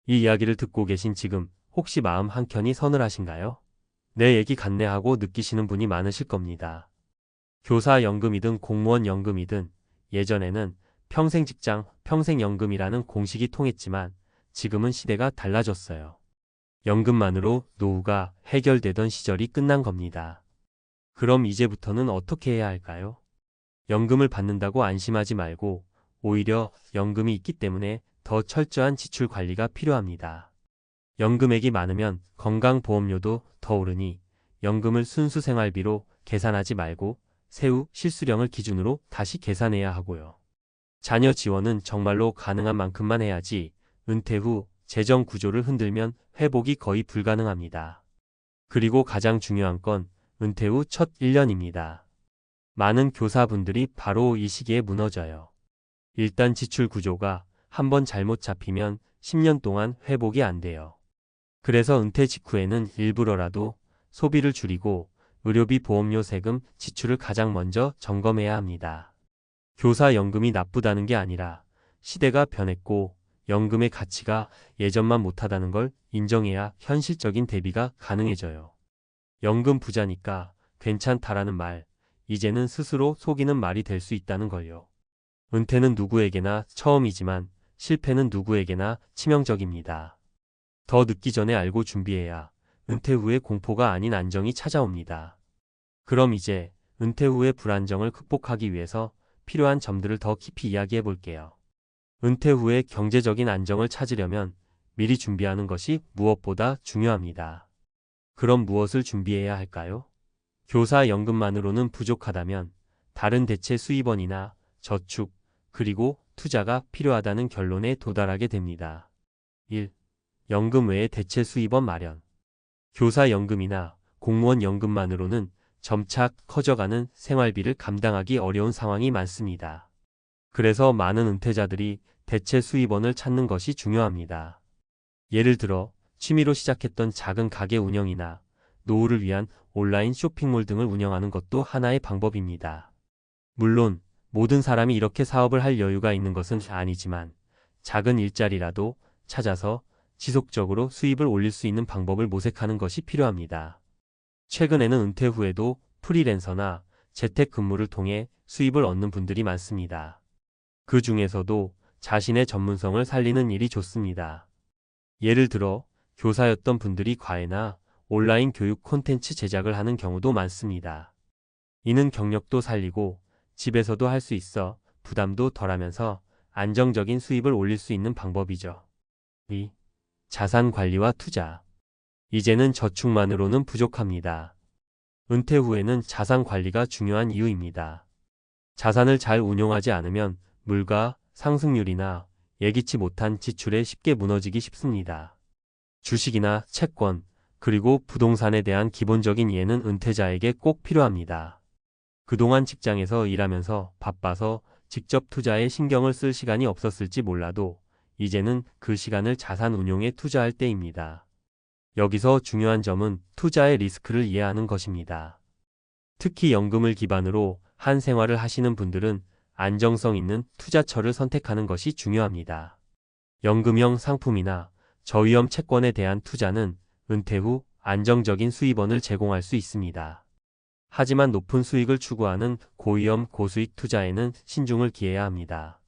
이 이야기를 듣고 계신 지금 혹시 마음 한켠이 서늘하신가요? 내 얘기 같네 하고 느끼시는 분이 많으실 겁니다. 교사 연금이든 공무원 연금이든 예전에는 평생직장, 평생연금이라는 공식이 통했지만 지금은 시대가 달라졌어요. 연금만으로 노후가 해결되던 시절이 끝난 겁니다. 그럼 이제부터는 어떻게 해야 할까요? 연금을 받는다고 안심하지 말고 오히려 연금이 있기 때문에 더 철저한 지출 관리가 필요합니다. 연금액이 많으면 건강보험료도 더 오르니 연금을 순수 생활비로 계산하지 말고 세후 실수령을 기준으로 다시 계산해야 하고요. 자녀 지원은 정말로 가능한 만큼만 해야지 은퇴 후 재정 구조를 흔들면 회복이 거의 불가능합니다. 그리고 가장 중요한 건 은퇴 후 첫 1년입니다. 많은 교사분들이 바로 이 시기에 무너져요. 일단 지출 구조가 한번 잘못 잡히면 10년 동안 회복이 안 돼요. 그래서 은퇴 직후에는 일부러라도 소비를 줄이고 의료비, 보험료, 세금, 지출을 가장 먼저 점검해야 합니다. 교사 연금이 나쁘다는 게 아니라 시대가 변했고 연금의 가치가 예전만 못하다는 걸 인정해야 현실적인 대비가 가능해져요. 연금 부자니까 괜찮다라는 말, 이제는 스스로 속이는 말이 될 수 있다는 걸요. 은퇴는 누구에게나 처음이지만 실패는 누구에게나 치명적입니다. 더 늦기 전에 알고 준비해야 은퇴 후에 공포가 아닌 안정이 찾아옵니다. 그럼 이제 은퇴 후의 불안정을 극복하기 위해서 필요한 점들을 더 깊이 이야기해 볼게요. 은퇴 후에 경제적인 안정을 찾으려면 미리 준비하는 것이 무엇보다 중요합니다. 그럼 무엇을 준비해야 할까요? 교사 연금만으로는 부족하다면 다른 대체 수입원이나 저축, 그리고 투자가 필요하다는 결론에 도달하게 됩니다. 1. 연금 외에 대체 수입원 마련. 교사 연금이나 공무원 연금만으로는 점차 커져가는 생활비를 감당하기 어려운 상황이 많습니다. 그래서 많은 은퇴자들이 대체 수입원을 찾는 것이 중요합니다. 예를 들어 취미로 시작했던 작은 가게 운영이나 노후를 위한 온라인 쇼핑몰 등을 운영하는 것도 하나의 방법입니다. 물론 모든 사람이 이렇게 사업을 할 여유가 있는 것은 아니지만 작은 일자리라도 찾아서 지속적으로 수입을 올릴 수 있는 방법을 모색하는 것이 필요합니다. 최근에는 은퇴 후에도 프리랜서나 재택근무를 통해 수입을 얻는 분들이 많습니다. 그 중에서도 자신의 전문성을 살리는 일이 좋습니다. 예를 들어 교사였던 분들이 과외나 온라인 교육 콘텐츠 제작을 하는 경우도 많습니다. 이는 경력도 살리고 집에서도 할 수 있어 부담도 덜하면서 안정적인 수입을 올릴 수 있는 방법이죠. 2. 자산 관리와 투자. 이제는 저축만으로는 부족합니다. 은퇴 후에는 자산 관리가 중요한 이유입니다. 자산을 잘 운용하지 않으면 물가, 상승률이나 예기치 못한 지출에 쉽게 무너지기 쉽습니다. 주식이나 채권, 그리고 부동산에 대한 기본적인 이해는 은퇴자에게 꼭 필요합니다. 그동안 직장에서 일하면서 바빠서 직접 투자에 신경을 쓸 시간이 없었을지 몰라도 이제는 그 시간을 자산 운용에 투자할 때입니다. 여기서 중요한 점은 투자의 리스크를 이해하는 것입니다. 특히 연금을 기반으로 한 생활을 하시는 분들은 안정성 있는 투자처를 선택하는 것이 중요합니다. 연금형 상품이나 저위험 채권에 대한 투자는 은퇴 후 안정적인 수입원을 제공할 수 있습니다. 하지만 높은 수익을 추구하는 고위험 고수익 투자에는 신중을 기해야 합니다.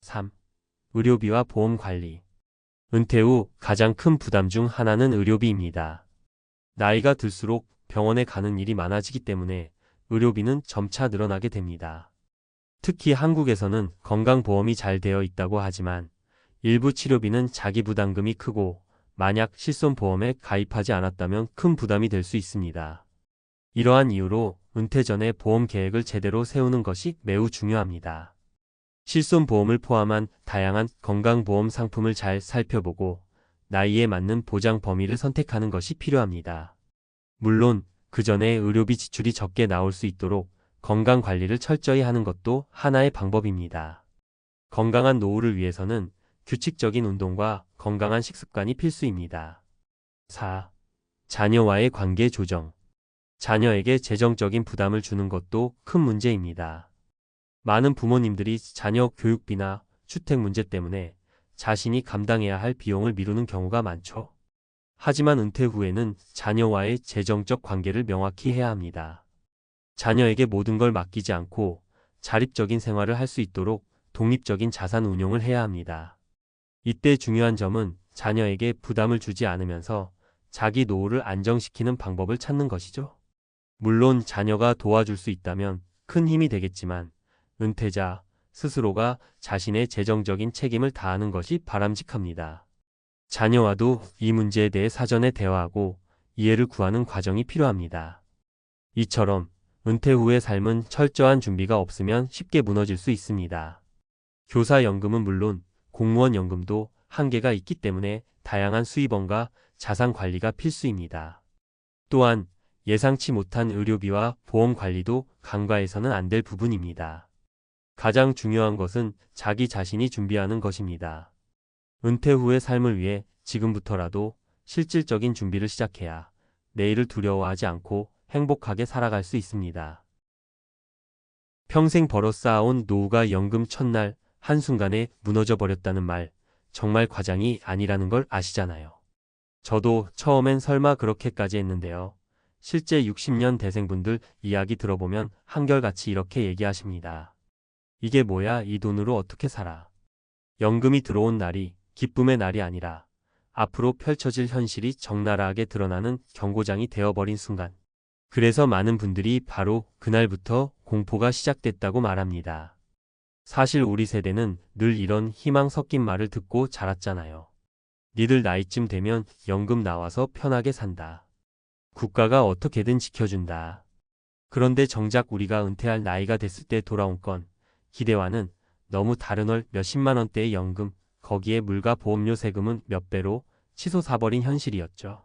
3. 의료비와 보험 관리. 은퇴 후 가장 큰 부담 중 하나는 의료비입니다. 나이가 들수록 병원에 가는 일이 많아지기 때문에 의료비는 점차 늘어나게 됩니다. 특히 한국에서는 건강보험이 잘 되어 있다고 하지만 일부 치료비는 자기 부담금이 크고 만약 실손보험에 가입하지 않았다면 큰 부담이 될 수 있습니다. 이러한 이유로 은퇴 전에 보험 계획을 제대로 세우는 것이 매우 중요합니다. 실손보험을 포함한 다양한 건강보험 상품을 잘 살펴보고 나이에 맞는 보장 범위를 선택하는 것이 필요합니다. 물론 그 전에 의료비 지출이 적게 나올 수 있도록 건강 관리를 철저히 하는 것도 하나의 방법입니다. 건강한 노후를 위해서는 규칙적인 운동과 건강한 식습관이 필수입니다. 4. 자녀와의 관계 조정. 자녀에게 재정적인 부담을 주는 것도 큰 문제입니다. 많은 부모님들이 자녀 교육비나 주택 문제 때문에 자신이 감당해야 할 비용을 미루는 경우가 많죠. 하지만 은퇴 후에는 자녀와의 재정적 관계를 명확히 해야 합니다. 자녀에게 모든 걸 맡기지 않고 자립적인 생활을 할 수 있도록 독립적인 자산 운용을 해야 합니다. 이때 중요한 점은 자녀에게 부담을 주지 않으면서 자기 노후를 안정시키는 방법을 찾는 것이죠. 물론 자녀가 도와줄 수 있다면 큰 힘이 되겠지만 은퇴자 스스로가 자신의 재정적인 책임을 다하는 것이 바람직합니다. 자녀와도 이 문제에 대해 사전에 대화하고 이해를 구하는 과정이 필요합니다. 이처럼 은퇴 후의 삶은 철저한 준비가 없으면 쉽게 무너질 수 있습니다. 교사 연금은 물론 공무원 연금도 한계가 있기 때문에 다양한 수입원과 자산 관리가 필수입니다. 또한 예상치 못한 의료비와 보험 관리도 간과해서는 안 될 부분입니다. 가장 중요한 것은 자기 자신이 준비하는 것입니다. 은퇴 후의 삶을 위해 지금부터라도 실질적인 준비를 시작해야 내일을 두려워하지 않고 행복하게 살아갈 수 있습니다. 평생 벌어 쌓아온 노후가 연금 첫날 한순간에 무너져 버렸다는 말, 정말 과장이 아니라는 걸 아시잖아요. 저도 처음엔 설마 그렇게까지 했는데요. 실제 60년 대생분들 이야기 들어보면 한결같이 이렇게 얘기하십니다. 이게 뭐야, 이 돈으로 어떻게 살아? 연금이 들어온 날이 기쁨의 날이 아니라 앞으로 펼쳐질 현실이 적나라하게 드러나는 경고장이 되어버린 순간. 그래서 많은 분들이 바로 그날부터 공포가 시작됐다고 말합니다. 사실 우리 세대는 늘 이런 희망 섞인 말을 듣고 자랐잖아요. 니들 나이쯤 되면 연금 나와서 편하게 산다. 국가가 어떻게든 지켜준다. 그런데 정작 우리가 은퇴할 나이가 됐을 때 돌아온 건 기대와는 너무 다른 월 몇십만 원대의 연금, 거기에 물가 보험료 세금은 몇 배로 치솟아버린 현실이었죠.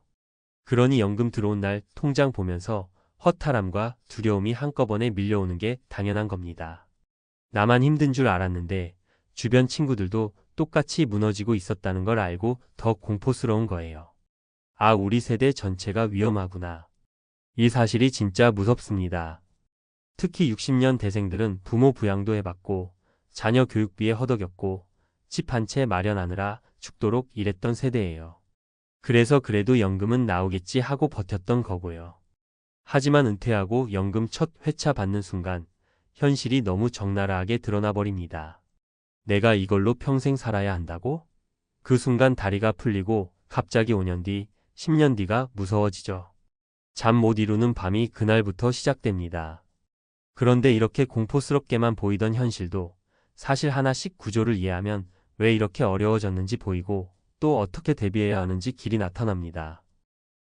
그러니 연금 들어온 날 통장 보면서 허탈함과 두려움이 한꺼번에 밀려오는 게 당연한 겁니다. 나만 힘든 줄 알았는데 주변 친구들도 똑같이 무너지고 있었다는 걸 알고 더 공포스러운 거예요. 아, 우리 세대 전체가 위험하구나. 이 사실이 진짜 무섭습니다. 특히 60년 대생들은 부모 부양도 해봤고 자녀 교육비에 허덕였고 집 한 채 마련하느라 죽도록 일했던 세대예요. 그래서 그래도 연금은 나오겠지 하고 버텼던 거고요. 하지만 은퇴하고 연금 첫 회차 받는 순간 현실이 너무 적나라하게 드러나 버립니다. 내가 이걸로 평생 살아야 한다고? 그 순간 다리가 풀리고 갑자기 5년 뒤, 10년 뒤가 무서워지죠. 잠 못 이루는 밤이 그날부터 시작됩니다. 그런데 이렇게 공포스럽게만 보이던 현실도 사실 하나씩 구조를 이해하면 왜 이렇게 어려워졌는지 보이고 또 어떻게 대비해야 하는지 길이 나타납니다.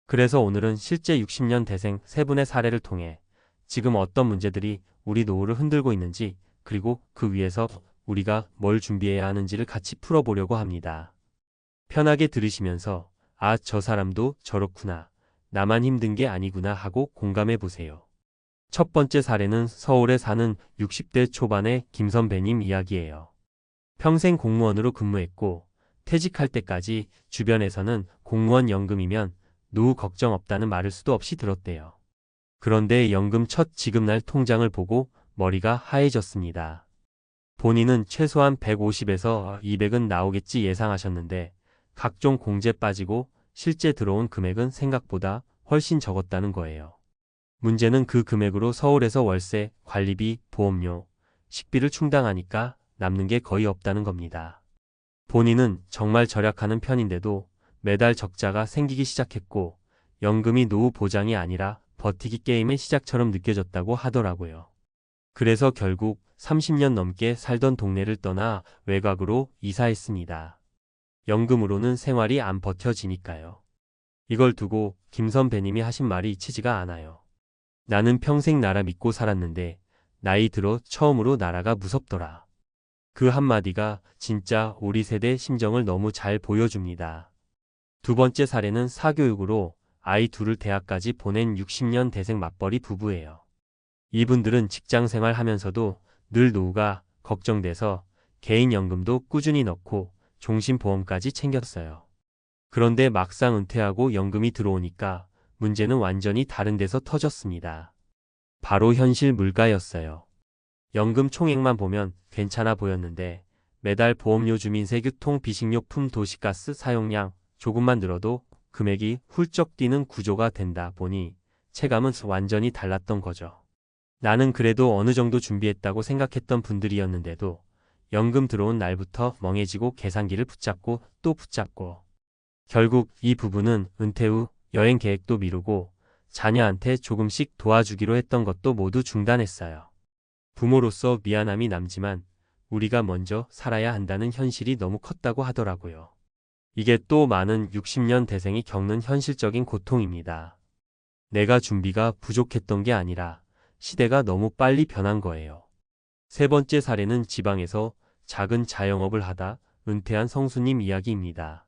그래서 오늘은 실제 60년 대생 세 분의 사례를 통해 지금 어떤 문제들이 우리 노후를 흔들고 있는지 그리고 그 위에서 우리가 뭘 준비해야 하는지를 같이 풀어보려고 합니다. 편하게 들으시면서 아, 저 사람도 저렇구나. 나만 힘든 게 아니구나 하고 공감해 보세요. 첫 번째 사례는 서울에 사는 60대 초반의 김선배님 이야기예요. 평생 공무원으로 근무했고 퇴직할 때까지 주변에서는 공무원 연금이면 노후 걱정 없다는 말을 수도 없이 들었대요. 그런데 연금 첫 지급날 통장을 보고 머리가 하얘졌습니다. 본인은 최소한 150에서 200은 나오겠지 예상하셨는데 각종 공제 빠지고 실제 들어온 금액은 생각보다 훨씬 적었다는 거예요. 문제는 그 금액으로 서울에서 월세, 관리비, 보험료, 식비를 충당하니까 남는 게 거의 없다는 겁니다. 본인은 정말 절약하는 편인데도 매달 적자가 생기기 시작했고 연금이 노후 보장이 아니라 버티기 게임의 시작처럼 느껴졌다고 하더라고요. 그래서 결국 30년 넘게 살던 동네를 떠나 외곽으로 이사했습니다. 연금으로는 생활이 안 버텨지니까요. 이걸 두고 김 선배님이 하신 말이 잊히지가 않아요. 나는 평생 나라 믿고 살았는데 나이 들어 처음으로 나라가 무섭더라. 그 한마디가 진짜 우리 세대 심정을 너무 잘 보여줍니다. 두 번째 사례는 사교육으로 아이 둘을 대학까지 보낸 60년 대생 맞벌이 부부예요. 이분들은 직장 생활하면서도 늘 노후가 걱정돼서 개인연금도 꾸준히 넣고 종신보험까지 챙겼어요. 그런데 막상 은퇴하고 연금이 들어오니까 문제는 완전히 다른 데서 터졌습니다. 바로 현실 물가였어요. 연금 총액만 보면 괜찮아 보였는데 매달 보험료, 주민세, 교통, 비식료품, 도시가스 사용량 조금만 늘어도 금액이 훌쩍 뛰는 구조가 된다 보니 체감은 완전히 달랐던 거죠. 나는 그래도 어느 정도 준비했다고 생각했던 분들이었는데도 연금 들어온 날부터 멍해지고 계산기를 붙잡고 또 붙잡고 결국 이 부부는 은퇴 후 여행 계획도 미루고 자녀한테 조금씩 도와주기로 했던 것도 모두 중단했어요. 부모로서 미안함이 남지만 우리가 먼저 살아야 한다는 현실이 너무 컸다고 하더라고요. 이게 또 많은 60년 대생이 겪는 현실적인 고통입니다. 내가 준비가 부족했던 게 아니라 시대가 너무 빨리 변한 거예요. 세 번째 사례는 지방에서 작은 자영업을 하다 은퇴한 성수님 이야기입니다.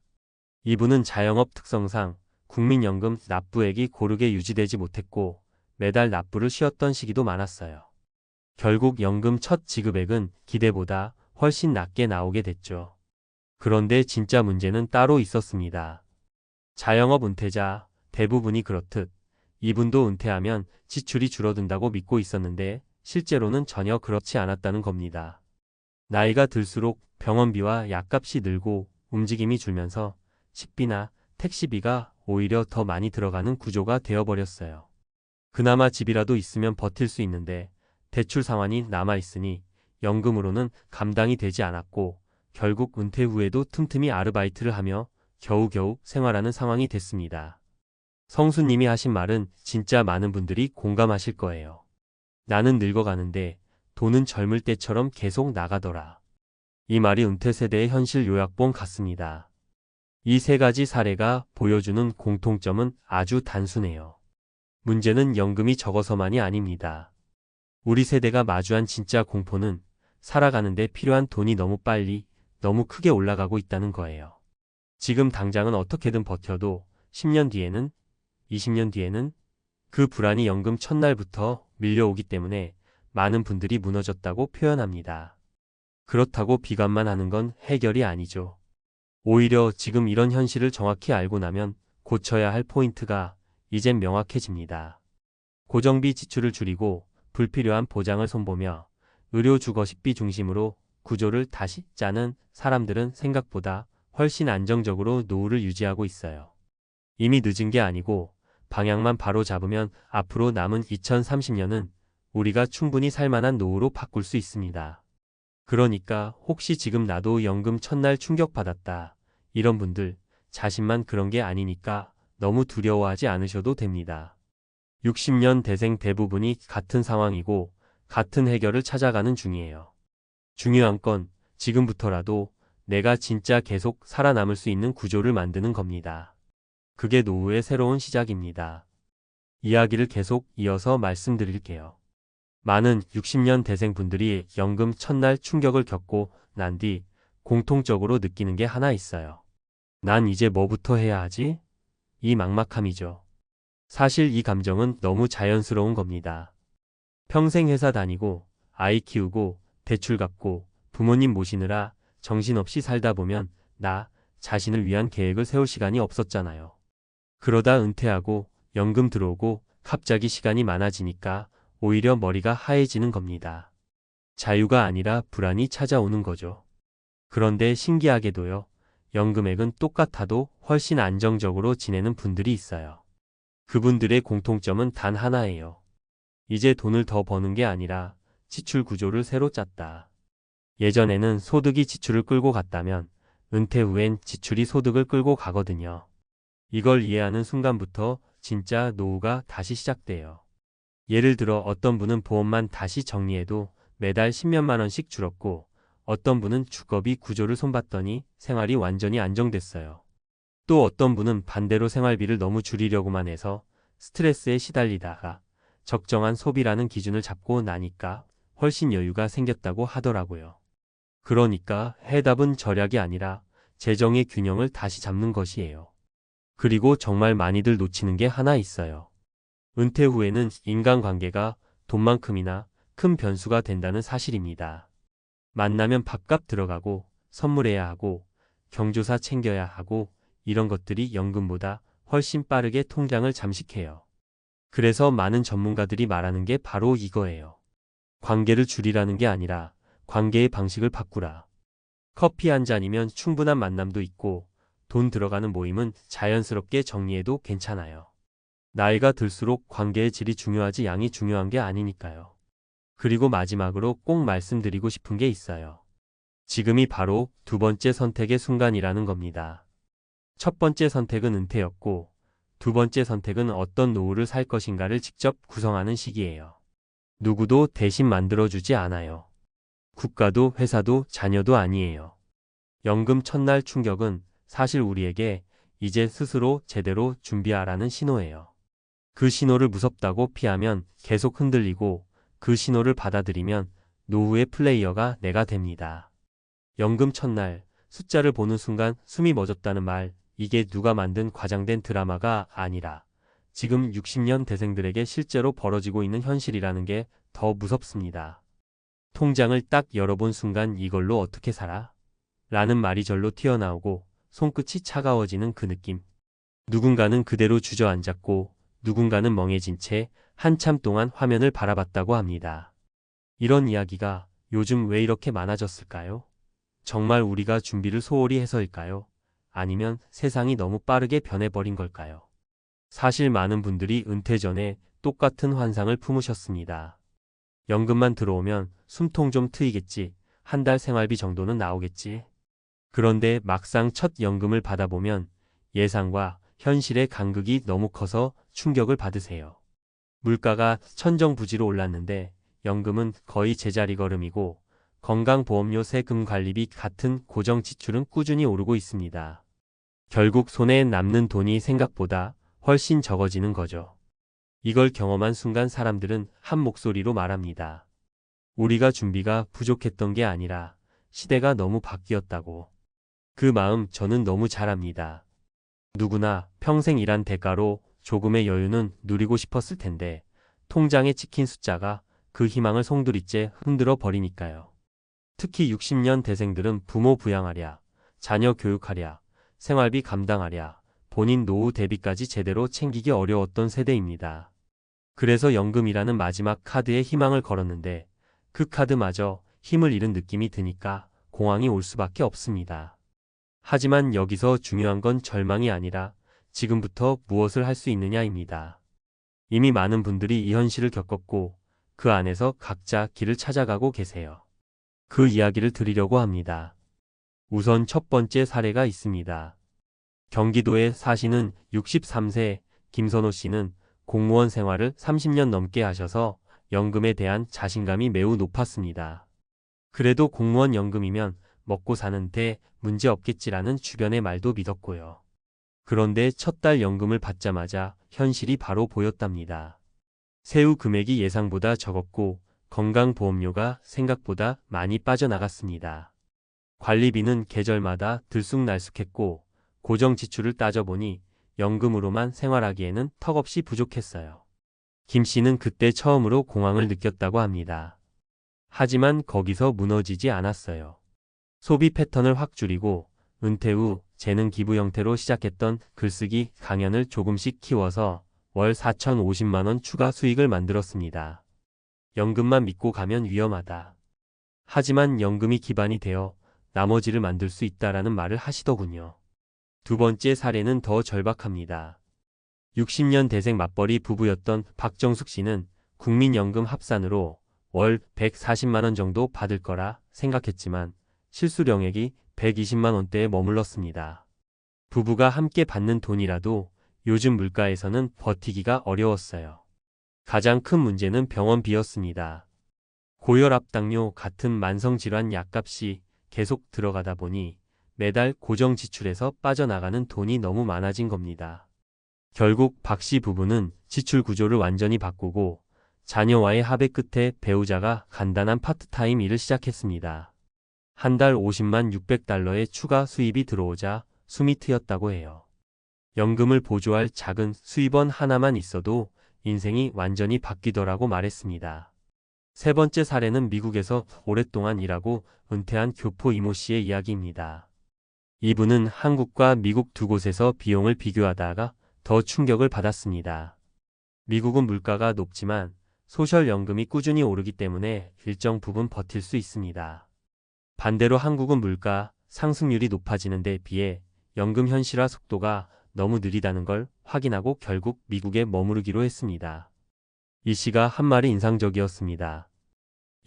이분은 자영업 특성상 국민연금 납부액이 고르게 유지되지 못했고 매달 납부를 쉬었던 시기도 많았어요. 결국 연금 첫 지급액은 기대보다 훨씬 낮게 나오게 됐죠. 그런데 진짜 문제는 따로 있었습니다. 자영업 은퇴자 대부분이 그렇듯 이분도 은퇴하면 지출이 줄어든다고 믿고 있었는데 실제로는 전혀 그렇지 않았다는 겁니다. 나이가 들수록 병원비와 약값이 늘고 움직임이 줄면서 식비나 택시비가 오히려 더 많이 들어가는 구조가 되어버렸어요. 그나마 집이라도 있으면 버틸 수 있는데 대출 상환이 남아있으니 연금으로는 감당이 되지 않았고 결국 은퇴 후에도 틈틈이 아르바이트를 하며 겨우겨우 생활하는 상황이 됐습니다. 성수님이 하신 말은 진짜 많은 분들이 공감하실 거예요. 나는 늙어가는데 돈은 젊을 때처럼 계속 나가더라. 이 말이 은퇴 세대의 현실 요약본 같습니다. 이 세 가지 사례가 보여주는 공통점은 아주 단순해요. 문제는 연금이 적어서만이 아닙니다. 우리 세대가 마주한 진짜 공포는 살아가는데 필요한 돈이 너무 빨리, 너무 크게 올라가고 있다는 거예요. 지금 당장은 어떻게든 버텨도 10년 뒤에는, 20년 뒤에는 그 불안이 연금 첫날부터 밀려오기 때문에 많은 분들이 무너졌다고 표현합니다. 그렇다고 비관만 하는 건 해결이 아니죠. 오히려 지금 이런 현실을 정확히 알고 나면 고쳐야 할 포인트가 이젠 명확해집니다. 고정비 지출을 줄이고 불필요한 보장을 손보며 의료 주거식비 중심으로 구조를 다시 짜는 사람들은 생각보다 훨씬 안정적으로 노후를 유지하고 있어요. 이미 늦은 게 아니고 방향만 바로 잡으면 앞으로 남은 2030년은 우리가 충분히 살만한 노후로 바꿀 수 있습니다. 그러니까 혹시 지금 나도 연금 첫날 충격받았다. 이런 분들 자신만 그런 게 아니니까 너무 두려워하지 않으셔도 됩니다. 60년 대생 대부분이 같은 상황이고 같은 해결을 찾아가는 중이에요. 중요한 건 지금부터라도 내가 진짜 계속 살아남을 수 있는 구조를 만드는 겁니다. 그게 노후의 새로운 시작입니다. 이야기를 계속 이어서 말씀드릴게요. 많은 60년 대생 분들이 연금 첫날 충격을 겪고 난 뒤 공통적으로 느끼는 게 하나 있어요. 난 이제 뭐부터 해야 하지? 이 막막함이죠. 사실 이 감정은 너무 자연스러운 겁니다. 평생 회사 다니고 아이 키우고 대출 갚고 부모님 모시느라 정신없이 살다 보면 나 자신을 위한 계획을 세울 시간이 없었잖아요. 그러다 은퇴하고 연금 들어오고 갑자기 시간이 많아지니까 오히려 머리가 하얘지는 겁니다. 자유가 아니라 불안이 찾아오는 거죠. 그런데 신기하게도요. 연금액은 똑같아도 훨씬 안정적으로 지내는 분들이 있어요. 그분들의 공통점은 단 하나예요. 이제 돈을 더 버는 게 아니라 지출 구조를 새로 짰다. 예전에는 소득이 지출을 끌고 갔다면 은퇴 후엔 지출이 소득을 끌고 가거든요. 이걸 이해하는 순간부터 진짜 노후가 다시 시작돼요. 예를 들어 어떤 분은 보험만 다시 정리해도 매달 10몇만 원씩 줄었고 어떤 분은 주거비 구조를 손봤더니 생활이 완전히 안정됐어요. 또 어떤 분은 반대로 생활비를 너무 줄이려고만 해서 스트레스에 시달리다가 적정한 소비라는 기준을 잡고 나니까 훨씬 여유가 생겼다고 하더라고요. 그러니까 해답은 절약이 아니라 재정의 균형을 다시 잡는 것이에요. 그리고 정말 많이들 놓치는 게 하나 있어요. 은퇴 후에는 인간관계가 돈만큼이나 큰 변수가 된다는 사실입니다. 만나면 밥값 들어가고 선물해야 하고 경조사 챙겨야 하고 이런 것들이 연금보다 훨씬 빠르게 통장을 잠식해요. 그래서 많은 전문가들이 말하는 게 바로 이거예요. 관계를 줄이라는 게 아니라 관계의 방식을 바꾸라. 커피 한 잔이면 충분한 만남도 있고 돈 들어가는 모임은 자연스럽게 정리해도 괜찮아요. 나이가 들수록 관계의 질이 중요하지 양이 중요한 게 아니니까요. 그리고 마지막으로 꼭 말씀드리고 싶은 게 있어요. 지금이 바로 두 번째 선택의 순간이라는 겁니다. 첫 번째 선택은 은퇴였고 두 번째 선택은 어떤 노후를 살 것인가를 직접 구성하는 시기예요. 누구도 대신 만들어주지 않아요. 국가도 회사도 자녀도 아니에요. 연금 첫날 충격은 사실 우리에게 이제 스스로 제대로 준비하라는 신호예요. 그 신호를 무섭다고 피하면 계속 흔들리고 그 신호를 받아들이면 노후의 플레이어가 내가 됩니다. 연금 첫날 숫자를 보는 순간 숨이 멎었다는 말, 이게 누가 만든 과장된 드라마가 아니라 지금 60년 대생들에게 실제로 벌어지고 있는 현실이라는 게 더 무섭습니다. 통장을 딱 열어본 순간 이걸로 어떻게 살아? 라는 말이 절로 튀어나오고 손끝이 차가워지는 그 느낌. 누군가는 그대로 주저앉았고 누군가는 멍해진 채 한참 동안 화면을 바라봤다고 합니다. 이런 이야기가 요즘 왜 이렇게 많아졌을까요? 정말 우리가 준비를 소홀히 해서일까요? 아니면 세상이 너무 빠르게 변해버린 걸까요? 사실 많은 분들이 은퇴 전에 똑같은 환상을 품으셨습니다. 연금만 들어오면 숨통 좀 트이겠지, 한 달 생활비 정도는 나오겠지. 그런데 막상 첫 연금을 받아보면 예상과 현실의 간극이 너무 커서 충격을 받으세요. 물가가 천정부지로 올랐는데 연금은 거의 제자리 걸음이고 건강보험료 세금 관리비 같은 고정 지출은 꾸준히 오르고 있습니다. 결국 손에 남는 돈이 생각보다 훨씬 적어지는 거죠. 이걸 경험한 순간 사람들은 한 목소리로 말합니다. 우리가 준비가 부족했던 게 아니라 시대가 너무 바뀌었다고. 그 마음 저는 너무 잘 압니다. 누구나 평생 일한 대가로 조금의 여유는 누리고 싶었을 텐데 통장에 찍힌 숫자가 그 희망을 송두리째 흔들어 버리니까요. 특히 60년 대생들은 부모 부양하랴, 자녀 교육하랴, 생활비 감당하랴, 본인 노후 대비까지 제대로 챙기기 어려웠던 세대입니다. 그래서 연금이라는 마지막 카드에 희망을 걸었는데 그 카드마저 힘을 잃은 느낌이 드니까 공황이 올 수밖에 없습니다. 하지만 여기서 중요한 건 절망이 아니라 지금부터 무엇을 할 수 있느냐입니다. 이미 많은 분들이 이 현실을 겪었고 그 안에서 각자 길을 찾아가고 계세요. 그 이야기를 드리려고 합니다. 우선 첫 번째 사례가 있습니다. 경기도에 사시는 63세 김선호 씨는 공무원 생활을 30년 넘게 하셔서 연금에 대한 자신감이 매우 높았습니다. 그래도 공무원 연금이면 먹고 사는데 문제 없겠지라는 주변의 말도 믿었고요. 그런데 첫 달 연금을 받자마자 현실이 바로 보였답니다. 세후 금액이 예상보다 적었고 건강보험료가 생각보다 많이 빠져나갔습니다. 관리비는 계절마다 들쑥날쑥했고 고정 지출을 따져보니 연금으로만 생활하기에는 턱없이 부족했어요. 김 씨는 그때 처음으로 공황을 느꼈다고 합니다. 하지만 거기서 무너지지 않았어요. 소비 패턴을 확 줄이고 은퇴 후 재능 기부 형태로 시작했던 글쓰기 강연을 조금씩 키워서 월 4,050만 원 추가 수익을 만들었습니다. 연금만 믿고 가면 위험하다. 하지만 연금이 기반이 되어 나머지를 만들 수 있다라는 말을 하시더군요. 두 번째 사례는 더 절박합니다. 60년 대생 맞벌이 부부였던 박정숙 씨는 국민연금 합산으로 월 140만 원 정도 받을 거라 생각했지만 실수령액이 120만 원대에 머물렀습니다. 부부가 함께 받는 돈이라도 요즘 물가에서는 버티기가 어려웠어요. 가장 큰 문제는 병원비였습니다. 고혈압, 당뇨 같은 만성질환 약값이 계속 들어가다 보니 매달 고정 지출에서 빠져나가는 돈이 너무 많아진 겁니다. 결국 박 씨 부부는 지출 구조를 완전히 바꾸고 자녀와의 합의 끝에 배우자가 간단한 파트타임 일을 시작했습니다. 한 달 50만 600달러의 추가 수입이 들어오자 숨이 트였다고 해요. 연금을 보조할 작은 수입원 하나만 있어도 인생이 완전히 바뀌더라고 말했습니다. 세 번째 사례는 미국에서 오랫동안 일하고 은퇴한 교포 이모 씨의 이야기입니다. 이분은 한국과 미국 두 곳에서 비용을 비교하다가 더 충격을 받았습니다. 미국은 물가가 높지만 소셜연금이 꾸준히 오르기 때문에 일정 부분 버틸 수 있습니다. 반대로 한국은 물가 상승률이 높아지는 데 비해 연금 현실화 속도가 너무 느리다는 걸 확인하고 결국 미국에 머무르기로 했습니다. 이 씨가 한 말이 인상적이었습니다.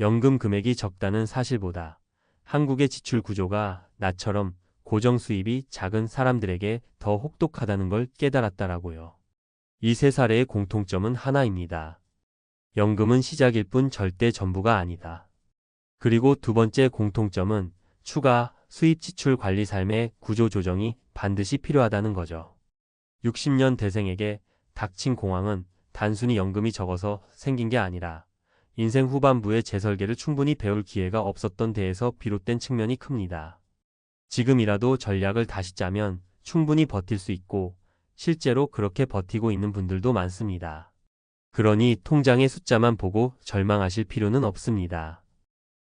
연금 금액이 적다는 사실보다 한국의 지출 구조가 나처럼 고정 수입이 작은 사람들에게 더 혹독하다는 걸 깨달았다라고요. 이 세 사례의 공통점은 하나입니다. 연금은 시작일 뿐 절대 전부가 아니다. 그리고 두 번째 공통점은 추가 수입 지출 관리 삶의 구조 조정이 반드시 필요하다는 거죠. 60년 대생에게 닥친 공황은 단순히 연금이 적어서 생긴 게 아니라 인생 후반부의 재설계를 충분히 배울 기회가 없었던 데에서 비롯된 측면이 큽니다. 지금이라도 전략을 다시 짜면 충분히 버틸 수 있고 실제로 그렇게 버티고 있는 분들도 많습니다. 그러니 통장의 숫자만 보고 절망하실 필요는 없습니다.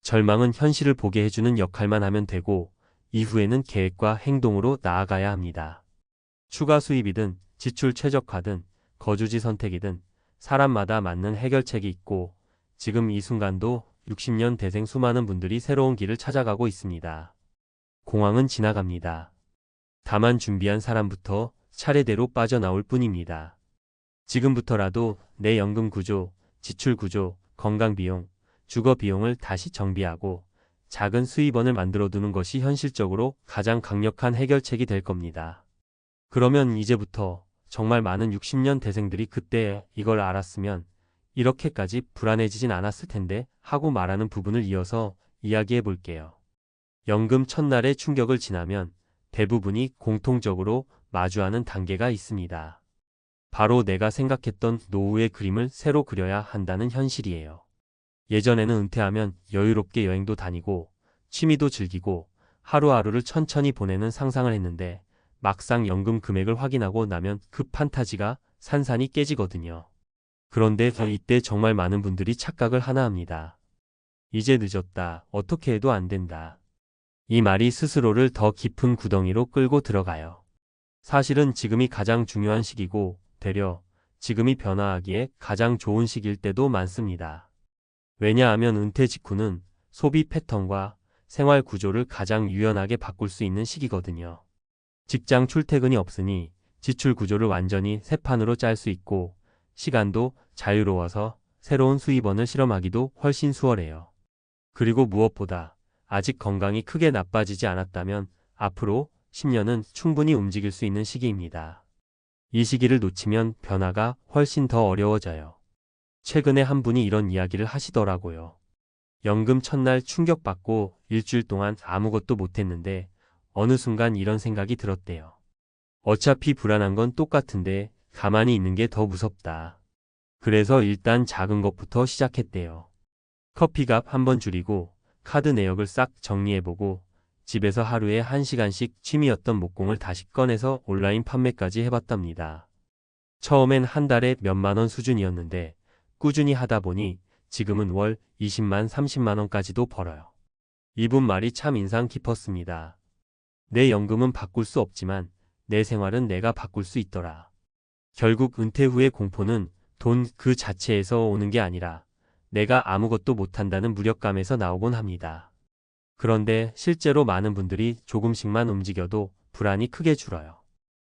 절망은 현실을 보게 해주는 역할만 하면 되고 이후에는 계획과 행동으로 나아가야 합니다. 추가 수입이든 지출 최적화든 거주지 선택이든 사람마다 맞는 해결책이 있고 지금 이 순간도 60년 대생 수많은 분들이 새로운 길을 찾아가고 있습니다. 공황은 지나갑니다. 다만 준비한 사람부터 차례대로 빠져나올 뿐입니다. 지금부터라도 내 연금 구조, 지출 구조, 건강비용, 주거 비용을 다시 정비하고 작은 수입원을 만들어두는 것이 현실적으로 가장 강력한 해결책이 될 겁니다. 그러면 이제부터 정말 많은 60년 대생들이 그때 이걸 알았으면 이렇게까지 불안해지진 않았을 텐데 하고 말하는 부분을 이어서 이야기해 볼게요. 연금 첫날의 충격을 지나면 대부분이 공통적으로 마주하는 단계가 있습니다. 바로 내가 생각했던 노후의 그림을 새로 그려야 한다는 현실이에요. 예전에는 은퇴하면 여유롭게 여행도 다니고 취미도 즐기고 하루하루를 천천히 보내는 상상을 했는데 막상 연금 금액을 확인하고 나면 그 판타지가 산산이 깨지거든요. 그런데 이때 정말 많은 분들이 착각을 하나 합니다. 이제 늦었다. 어떻게 해도 안 된다. 이 말이 스스로를 더 깊은 구덩이로 끌고 들어가요. 사실은 지금이 가장 중요한 시기고 되려 지금이 변화하기에 가장 좋은 시기일 때도 많습니다. 왜냐하면 은퇴 직후는 소비 패턴과 생활 구조를 가장 유연하게 바꿀 수 있는 시기거든요. 직장 출퇴근이 없으니 지출 구조를 완전히 새 판으로 짤 수 있고 시간도 자유로워서 새로운 수입원을 실험하기도 훨씬 수월해요. 그리고 무엇보다 아직 건강이 크게 나빠지지 않았다면 앞으로 10년은 충분히 움직일 수 있는 시기입니다. 이 시기를 놓치면 변화가 훨씬 더 어려워져요. 최근에 한 분이 이런 이야기를 하시더라고요. 연금 첫날 충격받고 일주일 동안 아무것도 못했는데 어느 순간 이런 생각이 들었대요. 어차피 불안한 건 똑같은데 가만히 있는 게 더 무섭다. 그래서 일단 작은 것부터 시작했대요. 커피값 한번 줄이고 카드 내역을 싹 정리해보고 집에서 하루에 1시간씩 취미였던 목공을 다시 꺼내서 온라인 판매까지 해봤답니다. 처음엔 한 달에 몇만 원 수준이었는데 꾸준히 하다 보니 지금은 월 20만 30만 원까지도 벌어요. 이분 말이 참 인상 깊었습니다. 내 연금은 바꿀 수 없지만 내 생활은 내가 바꿀 수 있더라. 결국 은퇴 후의 공포는 돈 그 자체에서 오는 게 아니라 내가 아무것도 못한다는 무력감에서 나오곤 합니다. 그런데 실제로 많은 분들이 조금씩만 움직여도 불안이 크게 줄어요.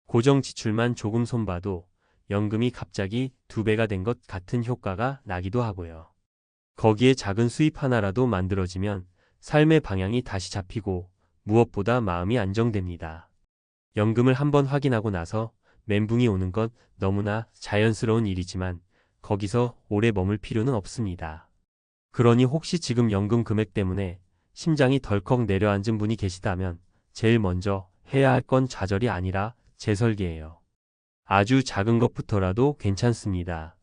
고정 지출만 조금 손봐도 연금이 갑자기 2배가 된 것 같은 효과가 나기도 하고요. 거기에 작은 수입 하나라도 만들어지면 삶의 방향이 다시 잡히고 무엇보다 마음이 안정됩니다. 연금을 한번 확인하고 나서 멘붕이 오는 건 너무나 자연스러운 일이지만 거기서 오래 머물 필요는 없습니다. 그러니 혹시 지금 연금 금액 때문에 심장이 덜컥 내려앉은 분이 계시다면 제일 먼저 해야 할 건 좌절이 아니라 재설계예요. 아주 작은 것부터라도 괜찮습니다.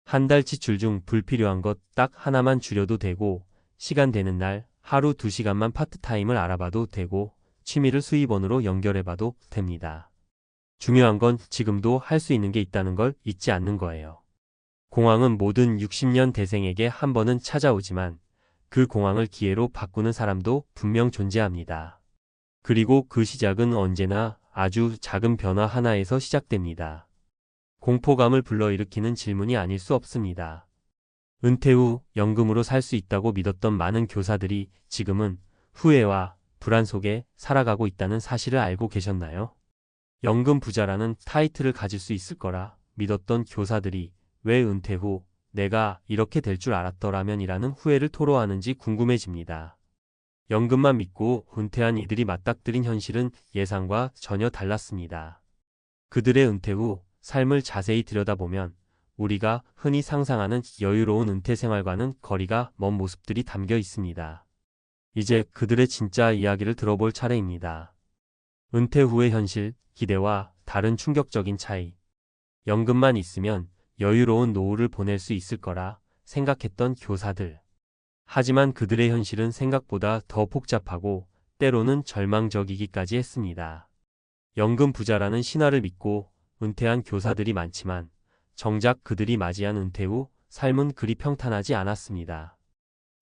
한 달 지출 중 불필요한 것 딱 하나만 줄여도 되고 시간 되는 날 하루 2시간만 파트타임을 알아봐도 되고 취미를 수입원으로 연결해봐도 됩니다. 중요한 건 지금도 할 수 있는 게 있다는 걸 잊지 않는 거예요. 공황은 모든 60년 대생에게 한 번은 찾아오지만 그 공황을 기회로 바꾸는 사람도 분명 존재합니다. 그리고 그 시작은 언제나 아주 작은 변화 하나에서 시작됩니다. 공포감을 불러일으키는 질문이 아닐 수 없습니다. 은퇴 후 연금으로 살 수 있다고 믿었던 많은 교사들이 지금은 후회와 불안 속에 살아가고 있다는 사실을 알고 계셨나요? 연금 부자라는 타이틀을 가질 수 있을 거라 믿었던 교사들이 왜 은퇴 후 내가 이렇게 될 줄 알았더라면이라는 후회를 토로하는지 궁금해집니다. 연금만 믿고 은퇴한 이들이 맞닥뜨린 현실은 예상과 전혀 달랐습니다. 그들의 은퇴 후 삶을 자세히 들여다보면 우리가 흔히 상상하는 여유로운 은퇴 생활과는 거리가 먼 모습들이 담겨 있습니다. 이제 그들의 진짜 이야기를 들어볼 차례입니다. 은퇴 후의 현실, 기대와 다른 충격적인 차이. 연금만 있으면 여유로운 노후를 보낼 수 있을 거라 생각했던 교사들. 하지만 그들의 현실은 생각보다 더 복잡하고 때로는 절망적이기까지 했습니다. 연금 부자라는 신화를 믿고 은퇴한 교사들이 많지만 정작 그들이 맞이한 은퇴 후 삶은 그리 평탄하지 않았습니다.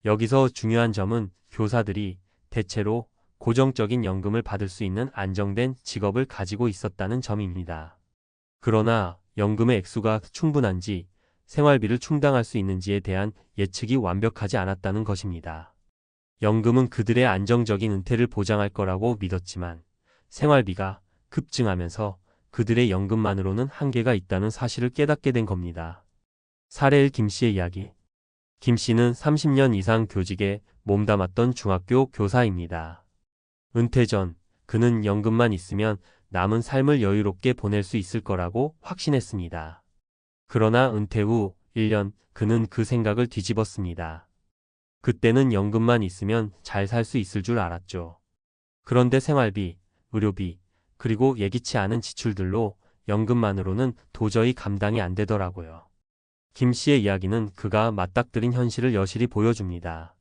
여기서 중요한 점은 교사들이 대체로 고정적인 연금을 받을 수 있는 안정된 직업을 가지고 있었다는 점입니다. 그러나 연금의 액수가 충분한지 생활비를 충당할 수 있는지에 대한 예측이 완벽하지 않았다는 것입니다. 연금은 그들의 안정적인 은퇴를 보장할 거라고 믿었지만 생활비가 급증하면서 그들의 연금만으로는 한계가 있다는 사실을 깨닫게 된 겁니다. 사례 1 김씨의 이야기. 김씨는 30년 이상 교직에 몸담았던 중학교 교사입니다. 은퇴 전 그는 연금만 있으면 남은 삶을 여유롭게 보낼 수 있을 거라고 확신했습니다. 그러나 은퇴 후 1년 그는 그 생각을 뒤집었습니다. 그때는 연금만 있으면 잘 살 수 있을 줄 알았죠. 그런데 생활비, 의료비, 그리고 예기치 않은 지출들로 연금만으로는 도저히 감당이 안 되더라고요. 김 씨의 이야기는 그가 맞닥뜨린 현실을 여실히 보여줍니다.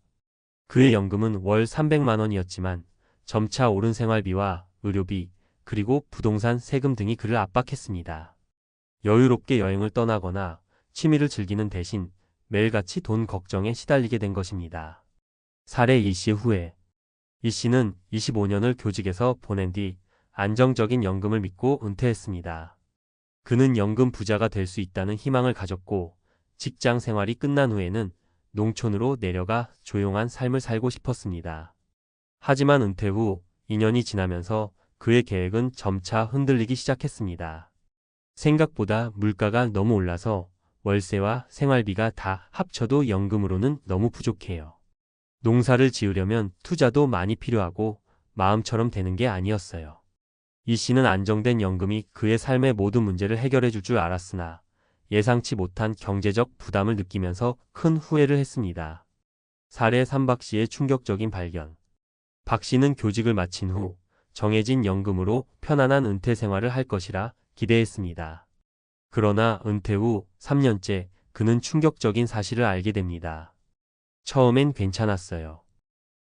그의 연금은 월 300만 원이었지만 점차 오른 생활비와 의료비, 그리고 부동산 세금 등이 그를 압박했습니다. 여유롭게 여행을 떠나거나 취미를 즐기는 대신 매일같이 돈 걱정에 시달리게 된 것입니다. 사례 이 씨 후에. 이 씨는 25년을 교직에서 보낸 뒤 안정적인 연금을 믿고 은퇴했습니다. 그는 연금 부자가 될 수 있다는 희망을 가졌고 직장 생활이 끝난 후에는 농촌으로 내려가 조용한 삶을 살고 싶었습니다. 하지만 은퇴 후 2년이 지나면서 그의 계획은 점차 흔들리기 시작했습니다. 생각보다 물가가 너무 올라서 월세와 생활비가 다 합쳐도 연금으로는 너무 부족해요. 농사를 지으려면 투자도 많이 필요하고 마음처럼 되는 게 아니었어요. 이 씨는 안정된 연금이 그의 삶의 모든 문제를 해결해 줄 줄 알았으나 예상치 못한 경제적 부담을 느끼면서 큰 후회를 했습니다. 사례 3. 박 씨의 충격적인 발견. 박 씨는 교직을 마친 후 정해진 연금으로 편안한 은퇴 생활을 할 것이라 기대했습니다. 그러나 은퇴 후 3년째 그는 충격적인 사실을 알게 됩니다. 처음엔 괜찮았어요.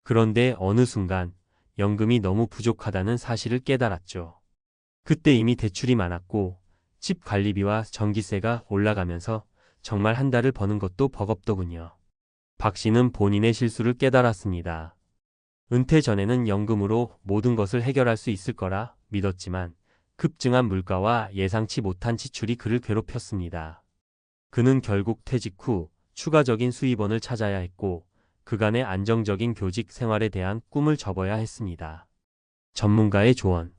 그런데 어느 순간 연금이 너무 부족하다는 사실을 깨달았죠. 그때 이미 대출이 많았고 집 관리비와 전기세가 올라가면서 정말 한 달을 버는 것도 버겁더군요. 박 씨는 본인의 실수를 깨달았습니다. 은퇴 전에는 연금으로 모든 것을 해결할 수 있을 거라 믿었지만 급증한 물가와 예상치 못한 지출이 그를 괴롭혔습니다. 그는 결국 퇴직 후 추가적인 수입원을 찾아야 했고 그간의 안정적인 교직 생활에 대한 꿈을 접어야 했습니다. 전문가의 조언.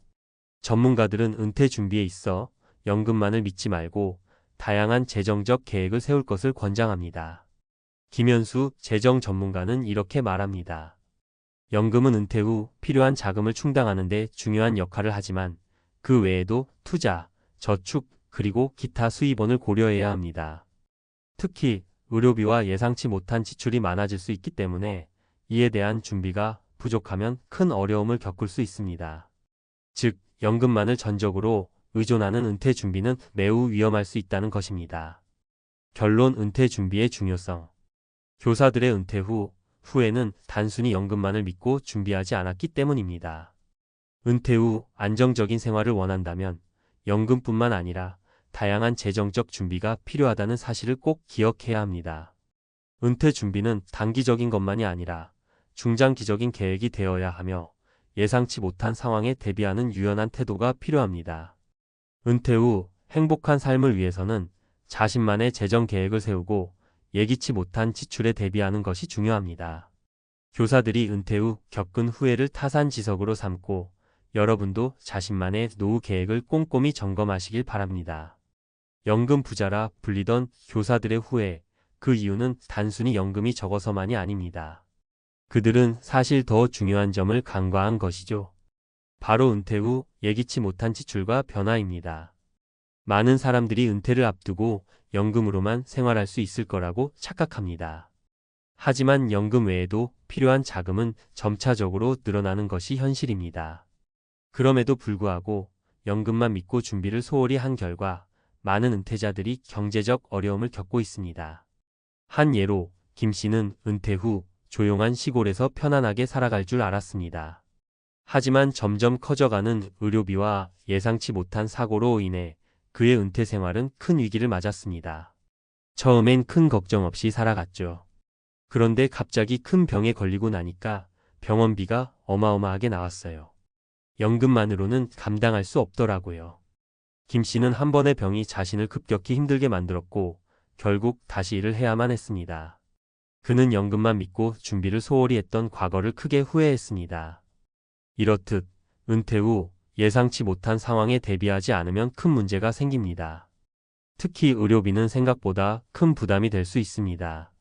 전문가들은 은퇴 준비에 있어 연금만을 믿지 말고 다양한 재정적 계획을 세울 것을 권장합니다. 김현수 재정 전문가는 이렇게 말합니다. 연금은 은퇴 후 필요한 자금을 충당하는 데 중요한 역할을 하지만 그 외에도 투자, 저축, 그리고 기타 수입원을 고려해야 합니다. 특히 의료비와 예상치 못한 지출이 많아질 수 있기 때문에 이에 대한 준비가 부족하면 큰 어려움을 겪을 수 있습니다. 즉, 연금만을 전적으로 의존하는 은퇴 준비는 매우 위험할 수 있다는 것입니다. 결론. 은퇴 준비의 중요성. 교사들의 은퇴 후에는 단순히 연금만을 믿고 준비하지 않았기 때문입니다. 은퇴 후 안정적인 생활을 원한다면 연금뿐만 아니라 다양한 재정적 준비가 필요하다는 사실을 꼭 기억해야 합니다. 은퇴 준비는 단기적인 것만이 아니라 중장기적인 계획이 되어야 하며 예상치 못한 상황에 대비하는 유연한 태도가 필요합니다. 은퇴 후 행복한 삶을 위해서는 자신만의 재정 계획을 세우고 예기치 못한 지출에 대비하는 것이 중요합니다. 교사들이 은퇴 후 겪은 후회를 타산지석으로 삼고 여러분도 자신만의 노후 계획을 꼼꼼히 점검하시길 바랍니다. 연금 부자라 불리던 교사들의 후회, 그 이유는 단순히 연금이 적어서만이 아닙니다. 그들은 사실 더 중요한 점을 간과한 것이죠. 바로 은퇴 후 예기치 못한 지출과 변화입니다. 많은 사람들이 은퇴를 앞두고 연금으로만 생활할 수 있을 거라고 착각합니다. 하지만 연금 외에도 필요한 자금은 점차적으로 늘어나는 것이 현실입니다. 그럼에도 불구하고 연금만 믿고 준비를 소홀히 한 결과 많은 은퇴자들이 경제적 어려움을 겪고 있습니다. 한 예로 김 씨는 은퇴 후 조용한 시골에서 편안하게 살아갈 줄 알았습니다. 하지만 점점 커져가는 의료비와 예상치 못한 사고로 인해 그의 은퇴 생활은 큰 위기를 맞았습니다. 처음엔 큰 걱정 없이 살아갔죠. 그런데 갑자기 큰 병에 걸리고 나니까 병원비가 어마어마하게 나왔어요. 연금만으로는 감당할 수 없더라고요. 김 씨는 한 번의 병이 자신을 급격히 힘들게 만들었고 결국 다시 일을 해야만 했습니다. 그는 연금만 믿고 준비를 소홀히 했던 과거를 크게 후회했습니다. 이렇듯 은퇴 후 예상치 못한 상황에 대비하지 않으면 큰 문제가 생깁니다. 특히 의료비는 생각보다 큰 부담이 될 수 있습니다.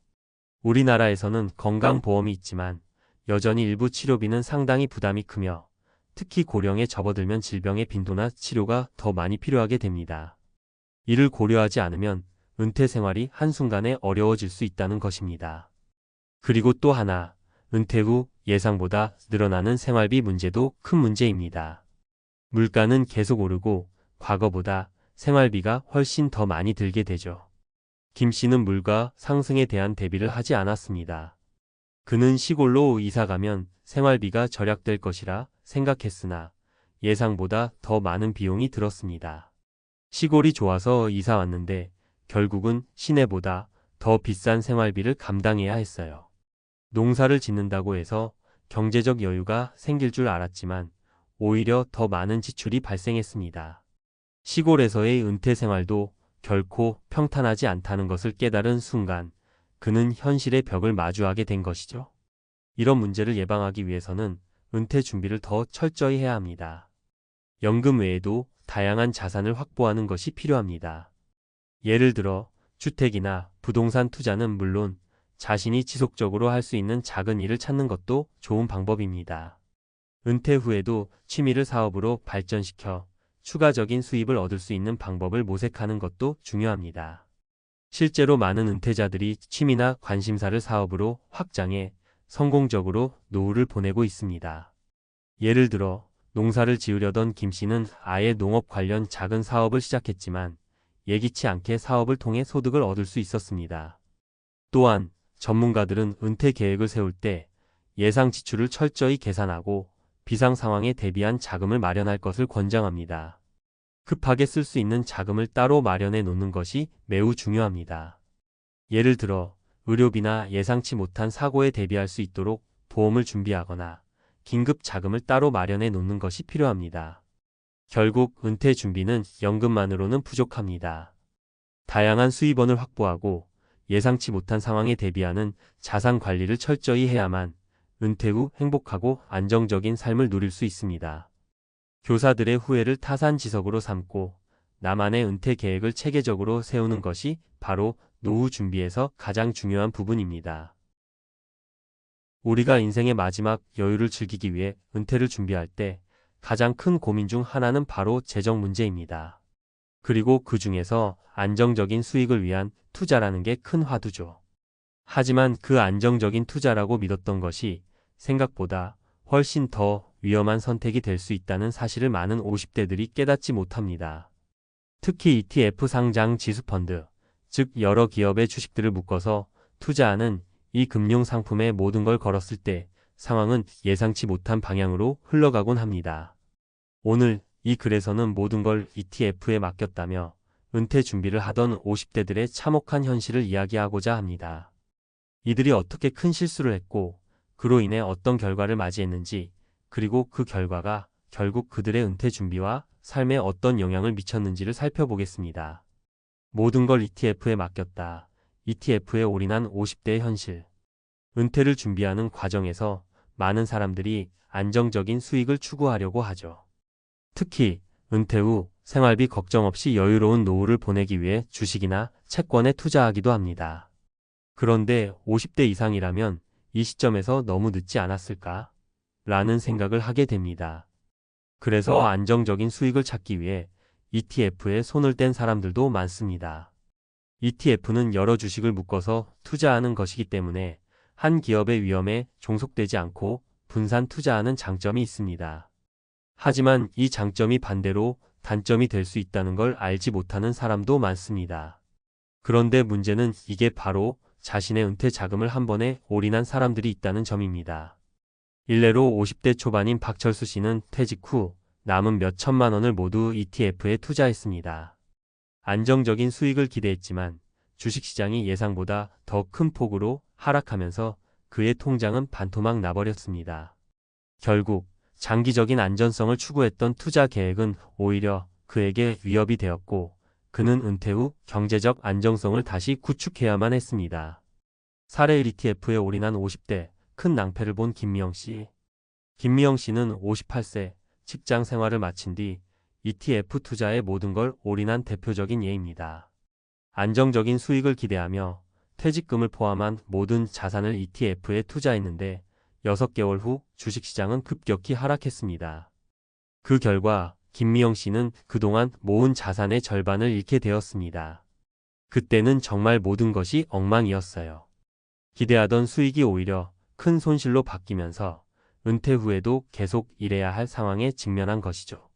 우리나라에서는 건강보험이 있지만 여전히 일부 치료비는 상당히 부담이 크며 특히 고령에 접어들면 질병의 빈도나 치료가 더 많이 필요하게 됩니다. 이를 고려하지 않으면 은퇴 생활이 한순간에 어려워질 수 있다는 것입니다. 그리고 또 하나, 은퇴 후 예상보다 늘어나는 생활비 문제도 큰 문제입니다. 물가는 계속 오르고 과거보다 생활비가 훨씬 더 많이 들게 되죠. 김 씨는 물가 상승에 대한 대비를 하지 않았습니다. 그는 시골로 이사가면 생활비가 절약될 것이라 생각했으나 예상보다 더 많은 비용이 들었습니다. 시골이 좋아서 이사 왔는데 결국은 시내보다 더 비싼 생활비를 감당해야 했어요. 농사를 짓는다고 해서 경제적 여유가 생길 줄 알았지만 오히려 더 많은 지출이 발생했습니다. 시골에서의 은퇴 생활도 결코 평탄하지 않다는 것을 깨달은 순간 그는 현실의 벽을 마주하게 된 것이죠. 이런 문제를 예방하기 위해서는 은퇴 준비를 더 철저히 해야 합니다. 연금 외에도 다양한 자산을 확보하는 것이 필요합니다. 예를 들어 주택이나 부동산 투자는 물론 자신이 지속적으로 할 수 있는 작은 일을 찾는 것도 좋은 방법입니다. 은퇴 후에도 취미를 사업으로 발전시켜 추가적인 수입을 얻을 수 있는 방법을 모색하는 것도 중요합니다. 실제로 많은 은퇴자들이 취미나 관심사를 사업으로 확장해 성공적으로 노후를 보내고 있습니다. 예를 들어 농사를 지으려던 김 씨는 아예 농업 관련 작은 사업을 시작했지만 예기치 않게 사업을 통해 소득을 얻을 수 있었습니다. 또한 전문가들은 은퇴 계획을 세울 때 예상 지출을 철저히 계산하고 비상 상황에 대비한 자금을 마련할 것을 권장합니다. 급하게 쓸 수 있는 자금을 따로 마련해 놓는 것이 매우 중요합니다. 예를 들어 의료비나 예상치 못한 사고에 대비할 수 있도록 보험을 준비하거나 긴급 자금을 따로 마련해 놓는 것이 필요합니다. 결국 은퇴 준비는 연금만으로는 부족합니다. 다양한 수입원을 확보하고 예상치 못한 상황에 대비하는 자산 관리를 철저히 해야만 은퇴 후 행복하고 안정적인 삶을 누릴 수 있습니다. 교사들의 후회를 타산지석으로 삼고 나만의 은퇴 계획을 체계적으로 세우는 것이 바로 노후 준비에서 가장 중요한 부분입니다. 우리가 인생의 마지막 여유를 즐기기 위해 은퇴를 준비할 때 가장 큰 고민 중 하나는 바로 재정 문제입니다. 그리고 그 중에서 안정적인 수익을 위한 투자라는 게 큰 화두죠. 하지만 그 안정적인 투자라고 믿었던 것이 생각보다 훨씬 더 위험한 선택이 될 수 있다는 사실을 많은 50대들이 깨닫지 못합니다. 특히 ETF 상장 지수펀드, 즉 여러 기업의 주식들을 묶어서 투자하는 이 금융 상품에 모든 걸 걸었을 때 상황은 예상치 못한 방향으로 흘러가곤 합니다. 오늘 이 글에서는 모든 걸 ETF에 맡겼다며 은퇴 준비를 하던 50대들의 참혹한 현실을 이야기하고자 합니다. 이들이 어떻게 큰 실수를 했고 그로 인해 어떤 결과를 맞이했는지, 그리고 그 결과가 결국 그들의 은퇴 준비와 삶에 어떤 영향을 미쳤는지를 살펴보겠습니다. 모든 걸 ETF에 맡겼다. ETF에 올인한 50대의 현실. 은퇴를 준비하는 과정에서 많은 사람들이 안정적인 수익을 추구하려고 하죠. 특히 은퇴 후 생활비 걱정 없이 여유로운 노후를 보내기 위해 주식이나 채권에 투자하기도 합니다. 그런데 50대 이상이라면 이 시점에서 너무 늦지 않았을까? 라는 생각을 하게 됩니다. 그래서 안정적인 수익을 찾기 위해 ETF에 손을 뗀 사람들도 많습니다. ETF는 여러 주식을 묶어서 투자하는 것이기 때문에 한 기업의 위험에 종속되지 않고 분산 투자하는 장점이 있습니다. 하지만 이 장점이 반대로 단점이 될 수 있다는 걸 알지 못하는 사람도 많습니다. 그런데 문제는 이게 바로 자신의 은퇴 자금을 한 번에 올인한 사람들이 있다는 점입니다. 일례로 50대 초반인 박철수 씨는 퇴직 후 남은 몇 천만 원을 모두 ETF에 투자했습니다. 안정적인 수익을 기대했지만 주식시장이 예상보다 더 큰 폭으로 하락하면서 그의 통장은 반토막 나버렸습니다. 결국 장기적인 안전성을 추구했던 투자 계획은 오히려 그에게 위협이 되었고 그는 은퇴 후 경제적 안정성을 다시 구축해야만 했습니다. 사례 1 ETF에 올인한 50대 큰 낭패를 본 김미영 씨. 김미영 씨는 58세 직장 생활을 마친 뒤 ETF 투자에 모든 걸 올인한 대표적인 예입니다. 안정적인 수익을 기대하며 퇴직금을 포함한 모든 자산을 ETF에 투자했는데 6개월 후 주식시장은 급격히 하락했습니다. 그 결과 김미영 씨는 그동안 모은 자산의 절반을 잃게 되었습니다. 그때는 정말 모든 것이 엉망이었어요. 기대하던 수익이 오히려 큰 손실로 바뀌면서 은퇴 후에도 계속 일해야 할 상황에 직면한 것이죠.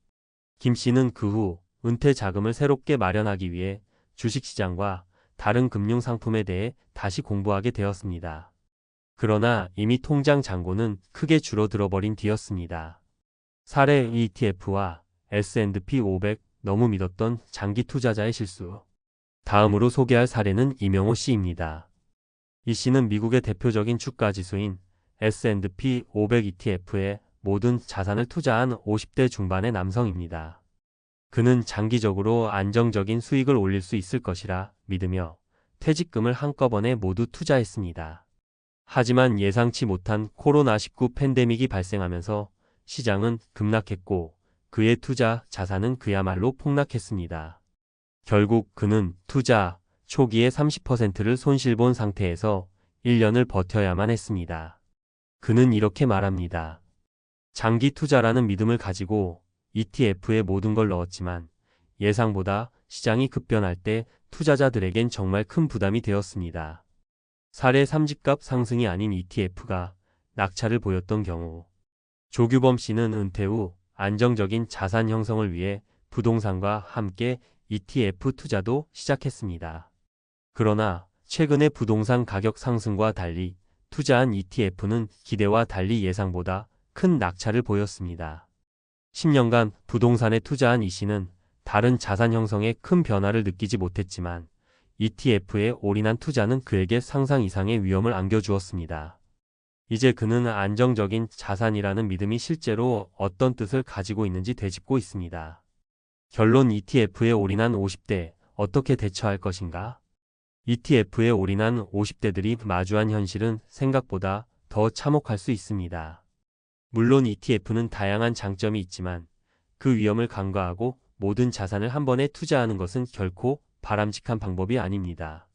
김 씨는 그 후 은퇴 자금을 새롭게 마련하기 위해 주식시장과 다른 금융상품에 대해 다시 공부하게 되었습니다. 그러나 이미 통장 잔고는 크게 줄어들어버린 뒤였습니다. 사례 ETF와 S&P 500 너무 믿었던 장기 투자자의 실수. 다음으로 소개할 사례는 이명호 씨입니다. 이 씨는 미국의 대표적인 주가지수인 S&P 500 ETF에 모든 자산을 투자한 50대 중반의 남성입니다. 그는 장기적으로 안정적인 수익을 올릴 수 있을 것이라 믿으며 퇴직금을 한꺼번에 모두 투자했습니다. 하지만 예상치 못한 코로나19 팬데믹이 발생하면서 시장은 급락했고 그의 투자 자산은 그야말로 폭락했습니다. 결국 그는 투자 초기에 30%를 손실본 상태에서 1년을 버텨야만 했습니다. 그는 이렇게 말합니다. 장기 투자라는 믿음을 가지고 ETF에 모든 걸 넣었지만 예상보다 시장이 급변할 때 투자자들에겐 정말 큰 부담이 되었습니다. 사례 3집값 상승이 아닌 ETF가 낙차를 보였던 경우 조규범 씨는 은퇴 후 안정적인 자산 형성을 위해 부동산과 함께 ETF 투자도 시작했습니다. 그러나 최근의 부동산 가격 상승과 달리 투자한 ETF는 기대와 달리 예상보다 큰 낙차를 보였습니다. 10년간 부동산에 투자한 이 씨는 다른 자산 형성에 큰 변화를 느끼지 못했지만 ETF에 올인한 투자는 그에게 상상 이상의 위험을 안겨주었습니다. 이제 그는 안정적인 자산이라는 믿음이 실제로 어떤 뜻을 가지고 있는지 되짚고 있습니다. 결론 ETF에 올인한 50대 어떻게 대처할 것인가? ETF에 올인한 50대들이 마주한 현실은 생각보다 더 참혹할 수 있습니다. 물론 ETF는 다양한 장점이 있지만 그 위험을 간과하고 모든 자산을 한 번에 투자하는 것은 결코 바람직한 방법이 아닙니다.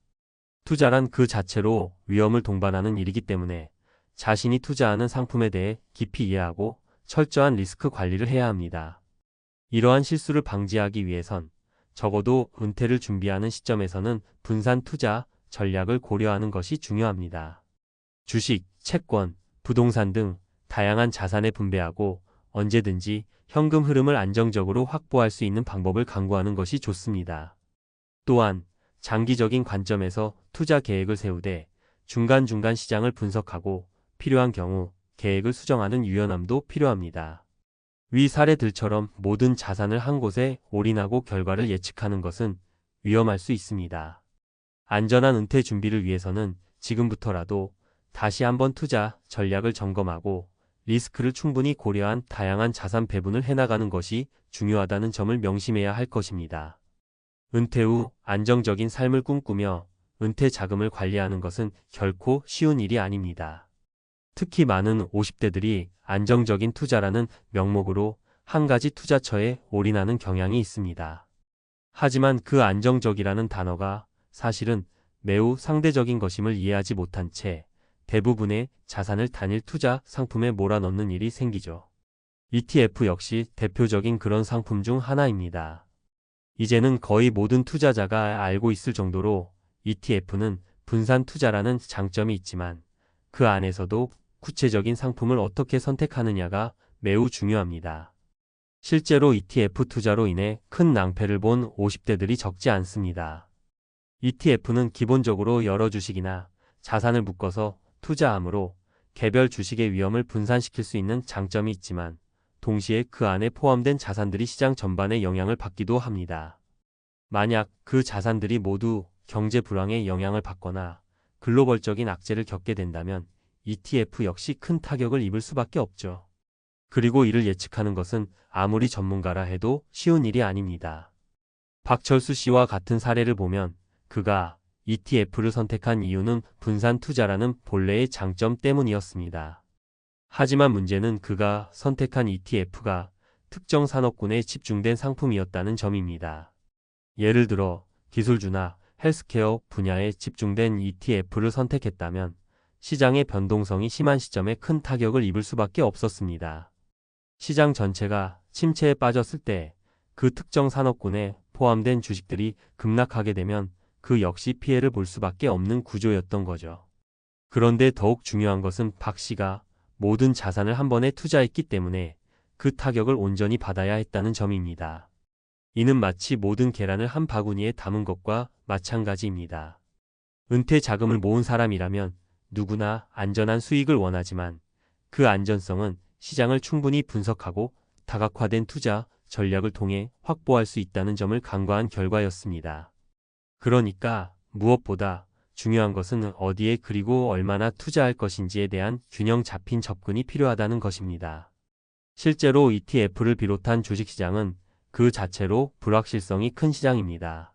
투자란 그 자체로 위험을 동반하는 일이기 때문에 자신이 투자하는 상품에 대해 깊이 이해하고 철저한 리스크 관리를 해야 합니다. 이러한 실수를 방지하기 위해선 적어도 은퇴를 준비하는 시점에서는 분산 투자 전략을 고려하는 것이 중요합니다. 주식, 채권, 부동산 등 다양한 자산에 분배하고 언제든지 현금 흐름을 안정적으로 확보할 수 있는 방법을 강구하는 것이 좋습니다. 또한 장기적인 관점에서 투자 계획을 세우되 중간중간 시장을 분석하고 필요한 경우 계획을 수정하는 유연함도 필요합니다. 위 사례들처럼 모든 자산을 한 곳에 올인하고 결과를 예측하는 것은 위험할 수 있습니다. 안전한 은퇴 준비를 위해서는 지금부터라도 다시 한번 투자 전략을 점검하고 리스크를 충분히 고려한 다양한 자산 배분을 해나가는 것이 중요하다는 점을 명심해야 할 것입니다. 은퇴 후 안정적인 삶을 꿈꾸며 은퇴 자금을 관리하는 것은 결코 쉬운 일이 아닙니다. 특히 많은 50대들이 안정적인 투자라는 명목으로 한 가지 투자처에 올인하는 경향이 있습니다. 하지만 그 안정적이라는 단어가 사실은 매우 상대적인 것임을 이해하지 못한 채 대부분의 자산을 단일 투자 상품에 몰아넣는 일이 생기죠. ETF 역시 대표적인 그런 상품 중 하나입니다. 이제는 거의 모든 투자자가 알고 있을 정도로 ETF는 분산 투자라는 장점이 있지만 그 안에서도 구체적인 상품을 어떻게 선택하느냐가 매우 중요합니다. 실제로 ETF 투자로 인해 큰 낭패를 본 50대들이 적지 않습니다. ETF는 기본적으로 여러 주식이나 자산을 묶어서 투자하므로 개별 주식의 위험을 분산시킬 수 있는 장점이 있지만 동시에 그 안에 포함된 자산들이 시장 전반에 영향을 받기도 합니다. 만약 그 자산들이 모두 경제 불황에 영향을 받거나 글로벌적인 악재를 겪게 된다면 ETF 역시 큰 타격을 입을 수밖에 없죠. 그리고 이를 예측하는 것은 아무리 전문가라 해도 쉬운 일이 아닙니다. 박철수 씨와 같은 사례를 보면 그가 ETF를 선택한 이유는 분산 투자라는 본래의 장점 때문이었습니다. 하지만 문제는 그가 선택한 ETF가 특정 산업군에 집중된 상품이었다는 점입니다. 예를 들어 기술주나 헬스케어 분야에 집중된 ETF를 선택했다면 시장의 변동성이 심한 시점에 큰 타격을 입을 수밖에 없었습니다. 시장 전체가 침체에 빠졌을 때 그 특정 산업군에 포함된 주식들이 급락하게 되면 그 역시 피해를 볼 수밖에 없는 구조였던 거죠. 그런데 더욱 중요한 것은 박 씨가 모든 자산을 한 번에 투자했기 때문에 그 타격을 온전히 받아야 했다는 점입니다. 이는 마치 모든 계란을 한 바구니에 담은 것과 마찬가지입니다. 은퇴 자금을 모은 사람이라면 누구나 안전한 수익을 원하지만 그 안전성은 시장을 충분히 분석하고 다각화된 투자 전략을 통해 확보할 수 있다는 점을 간과한 결과였습니다. 그러니까 무엇보다 중요한 것은 어디에 그리고 얼마나 투자할 것인지에 대한 균형 잡힌 접근이 필요하다는 것입니다. 실제로 ETF를 비롯한 주식시장은 그 자체로 불확실성이 큰 시장입니다.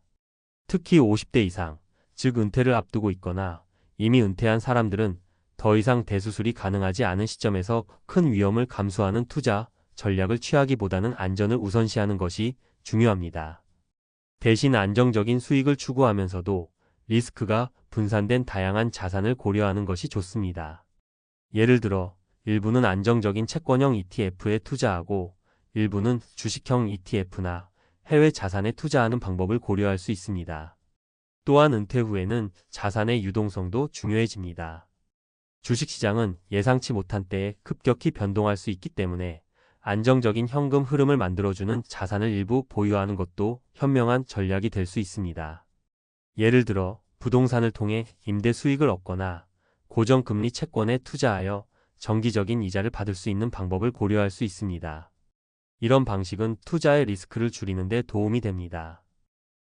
특히 50대 이상, 즉 은퇴를 앞두고 있거나 이미 은퇴한 사람들은 더 이상 대수술이 가능하지 않은 시점에서 큰 위험을 감수하는 투자 전략을 취하기보다는 안전을 우선시하는 것이 중요합니다. 대신 안정적인 수익을 추구하면서도 리스크가 분산된 다양한 자산을 고려하는 것이 좋습니다. 예를 들어 일부는 안정적인 채권형 ETF에 투자하고 일부는 주식형 ETF나 해외 자산에 투자하는 방법을 고려할 수 있습니다. 또한 은퇴 후에는 자산의 유동성도 중요해집니다. 주식시장은 예상치 못한 때에 급격히 변동할 수 있기 때문에 안정적인 현금 흐름을 만들어주는 자산을 일부 보유하는 것도 현명한 전략이 될 수 있습니다. 예를 들어 부동산을 통해 임대 수익을 얻거나 고정금리 채권에 투자하여 정기적인 이자를 받을 수 있는 방법을 고려할 수 있습니다. 이런 방식은 투자의 리스크를 줄이는 데 도움이 됩니다.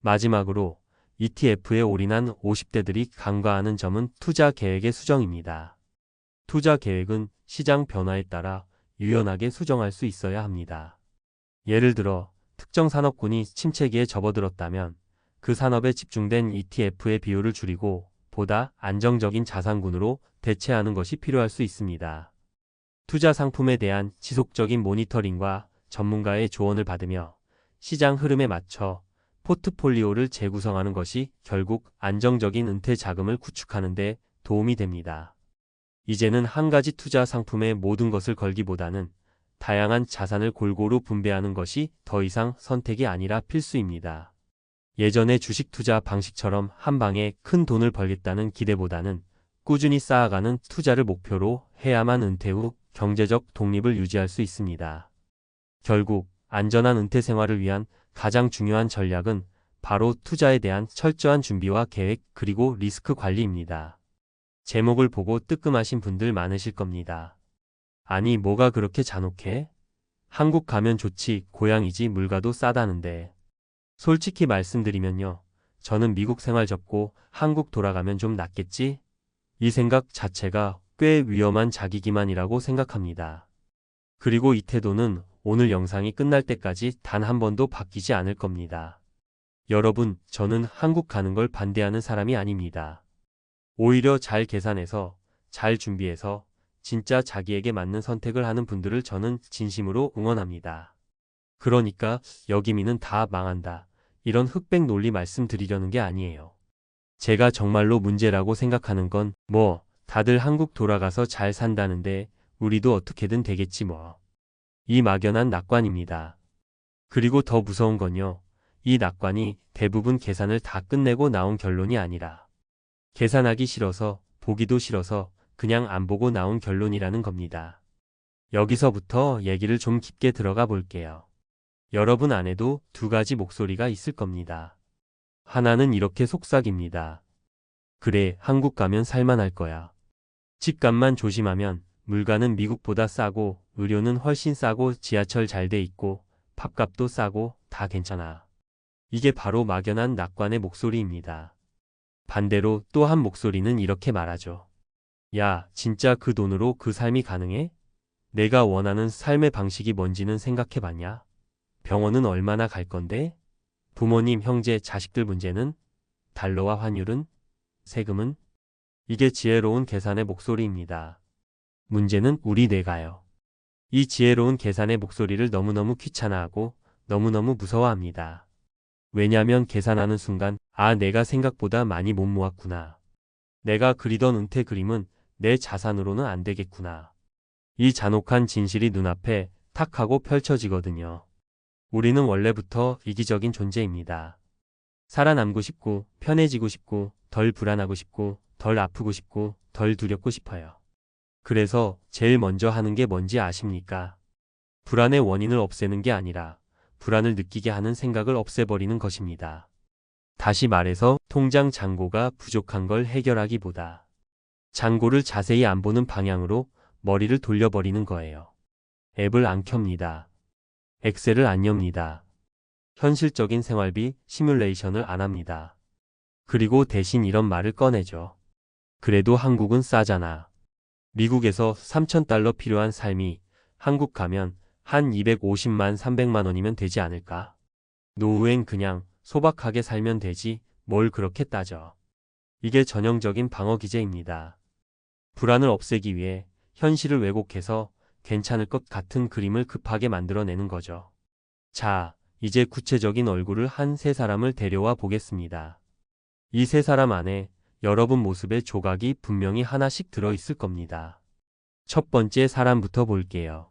마지막으로 ETF에 올인한 50대들이 간과하는 점은 투자 계획의 수정입니다. 투자 계획은 시장 변화에 따라 유연하게 수정할 수 있어야 합니다. 예를 들어 특정 산업군이 침체기에 접어들었다면 그 산업에 집중된 ETF의 비율을 줄이고 보다 안정적인 자산군으로 대체하는 것이 필요할 수 있습니다. 투자 상품에 대한 지속적인 모니터링과 전문가의 조언을 받으며 시장 흐름에 맞춰 포트폴리오를 재구성하는 것이 결국 안정적인 은퇴 자금을 구축하는 데 도움이 됩니다. 이제는 한 가지 투자 상품에 모든 것을 걸기보다는 다양한 자산을 골고루 분배하는 것이 더 이상 선택이 아니라 필수입니다. 예전의 주식 투자 방식처럼 한 방에 큰 돈을 벌겠다는 기대보다는 꾸준히 쌓아가는 투자를 목표로 해야만 은퇴 후 경제적 독립을 유지할 수 있습니다. 결국 안전한 은퇴 생활을 위한 가장 중요한 전략은 바로 투자에 대한 철저한 준비와 계획 그리고 리스크 관리입니다. 제목을 보고 뜨끔하신 분들 많으실 겁니다. 아니 뭐가 그렇게 잔혹해? 한국 가면 좋지 고향이지 물가도 싸다는데. 솔직히 말씀드리면요. 저는 미국 생활 접고 한국 돌아가면 좀 낫겠지? 이 생각 자체가 꽤 위험한 자기기만이라고 생각합니다. 그리고 이 태도는 오늘 영상이 끝날 때까지 단 한 번도 바뀌지 않을 겁니다. 여러분, 저는 한국 가는 걸 반대하는 사람이 아닙니다. 오히려 잘 계산해서, 잘 준비해서 진짜 자기에게 맞는 선택을 하는 분들을 저는 진심으로 응원합니다. 그러니까 여기미는 다 망한다. 이런 흑백 논리 말씀드리려는 게 아니에요. 제가 정말로 문제라고 생각하는 건 다들 한국 돌아가서 잘 산다는데 우리도 어떻게든 되겠지 뭐. 이 막연한 낙관입니다. 그리고 더 무서운 건요. 이 낙관이 대부분 계산을 다 끝내고 나온 결론이 아니라 계산하기 싫어서 보기도 싫어서 그냥 안 보고 나온 결론이라는 겁니다. 여기서부터 얘기를 좀 깊게 들어가 볼게요. 여러분 안에도 두 가지 목소리가 있을 겁니다. 하나는 이렇게 속삭입니다. 그래, 한국 가면 살만할 거야. 집값만 조심하면 물가는 미국보다 싸고 의료는 훨씬 싸고 지하철 잘 돼 있고 밥값도 싸고 다 괜찮아. 이게 바로 막연한 낙관의 목소리입니다. 반대로 또 한 목소리는 이렇게 말하죠. 야, 진짜 그 돈으로 그 삶이 가능해? 내가 원하는 삶의 방식이 뭔지는 생각해봤냐? 병원은 얼마나 갈 건데? 부모님, 형제, 자식들 문제는? 달러와 환율은? 세금은? 이게 지혜로운 계산의 목소리입니다. 문제는 우리 뇌가요. 이 지혜로운 계산의 목소리를 너무너무 귀찮아하고 너무너무 무서워합니다. 왜냐면 계산하는 순간 내가 생각보다 많이 못 모았구나. 내가 그리던 은퇴 그림은 내 자산으로는 안 되겠구나. 이 잔혹한 진실이 눈앞에 탁 하고 펼쳐지거든요. 우리는 원래부터 이기적인 존재입니다. 살아남고 싶고 편해지고 싶고 덜 불안하고 싶고 덜 아프고 싶고 덜 두렵고 싶어요. 그래서 제일 먼저 하는 게 뭔지 아십니까? 불안의 원인을 없애는 게 아니라 불안을 느끼게 하는 생각을 없애버리는 것입니다. 다시 말해서 통장 잔고가 부족한 걸 해결하기보다 잔고를 자세히 안 보는 방향으로 머리를 돌려버리는 거예요. 앱을 안 켭니다. 엑셀을 안 엽니다. 현실적인 생활비 시뮬레이션을 안 합니다. 그리고 대신 이런 말을 꺼내죠. 그래도 한국은 싸잖아. 미국에서 3,000달러 필요한 삶이 한국 가면 한 250만 300만 원이면 되지 않을까? 노후엔 그냥 소박하게 살면 되지 뭘 그렇게 따져. 이게 전형적인 방어 기제입니다. 불안을 없애기 위해 현실을 왜곡해서 괜찮을 것 같은 그림을 급하게 만들어내는 거죠. 자, 이제 구체적인 얼굴을 한 세 사람을 데려와 보겠습니다. 이 세 사람 안에 여러분 모습의 조각이 분명히 하나씩 들어있을 겁니다. 첫 번째 사람부터 볼게요.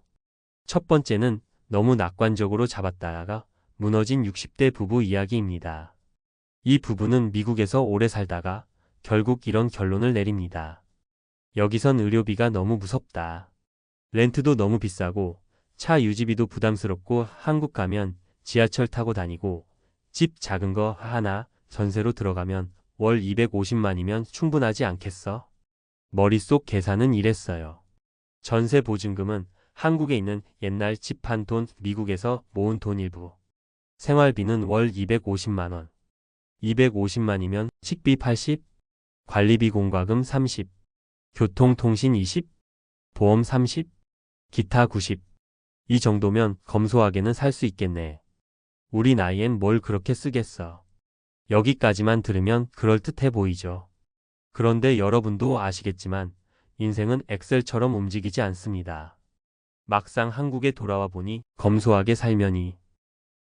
첫 번째는 너무 낙관적으로 잡았다가 무너진 60대 부부 이야기입니다. 이 부부는 미국에서 오래 살다가 결국 이런 결론을 내립니다. 여기선 의료비가 너무 무섭다. 렌트도 너무 비싸고 차 유지비도 부담스럽고 한국 가면 지하철 타고 다니고 집 작은 거 하나 전세로 들어가면 월 250만이면 충분하지 않겠어? 머릿속 계산은 이랬어요. 전세 보증금은 한국에 있는 옛날 집 한 돈, 미국에서 모은 돈 일부. 생활비는 월 250만 원. 250만이면 식비 80, 관리비 공과금 30, 교통통신 20, 보험 30, 기타 90. 이 정도면 검소하게는 살 수 있겠네. 우리 나이엔 뭘 그렇게 쓰겠어. 여기까지만 들으면 그럴듯해 보이죠. 그런데 여러분도 아시겠지만 인생은 엑셀처럼 움직이지 않습니다. 막상 한국에 돌아와 보니 검소하게 살면이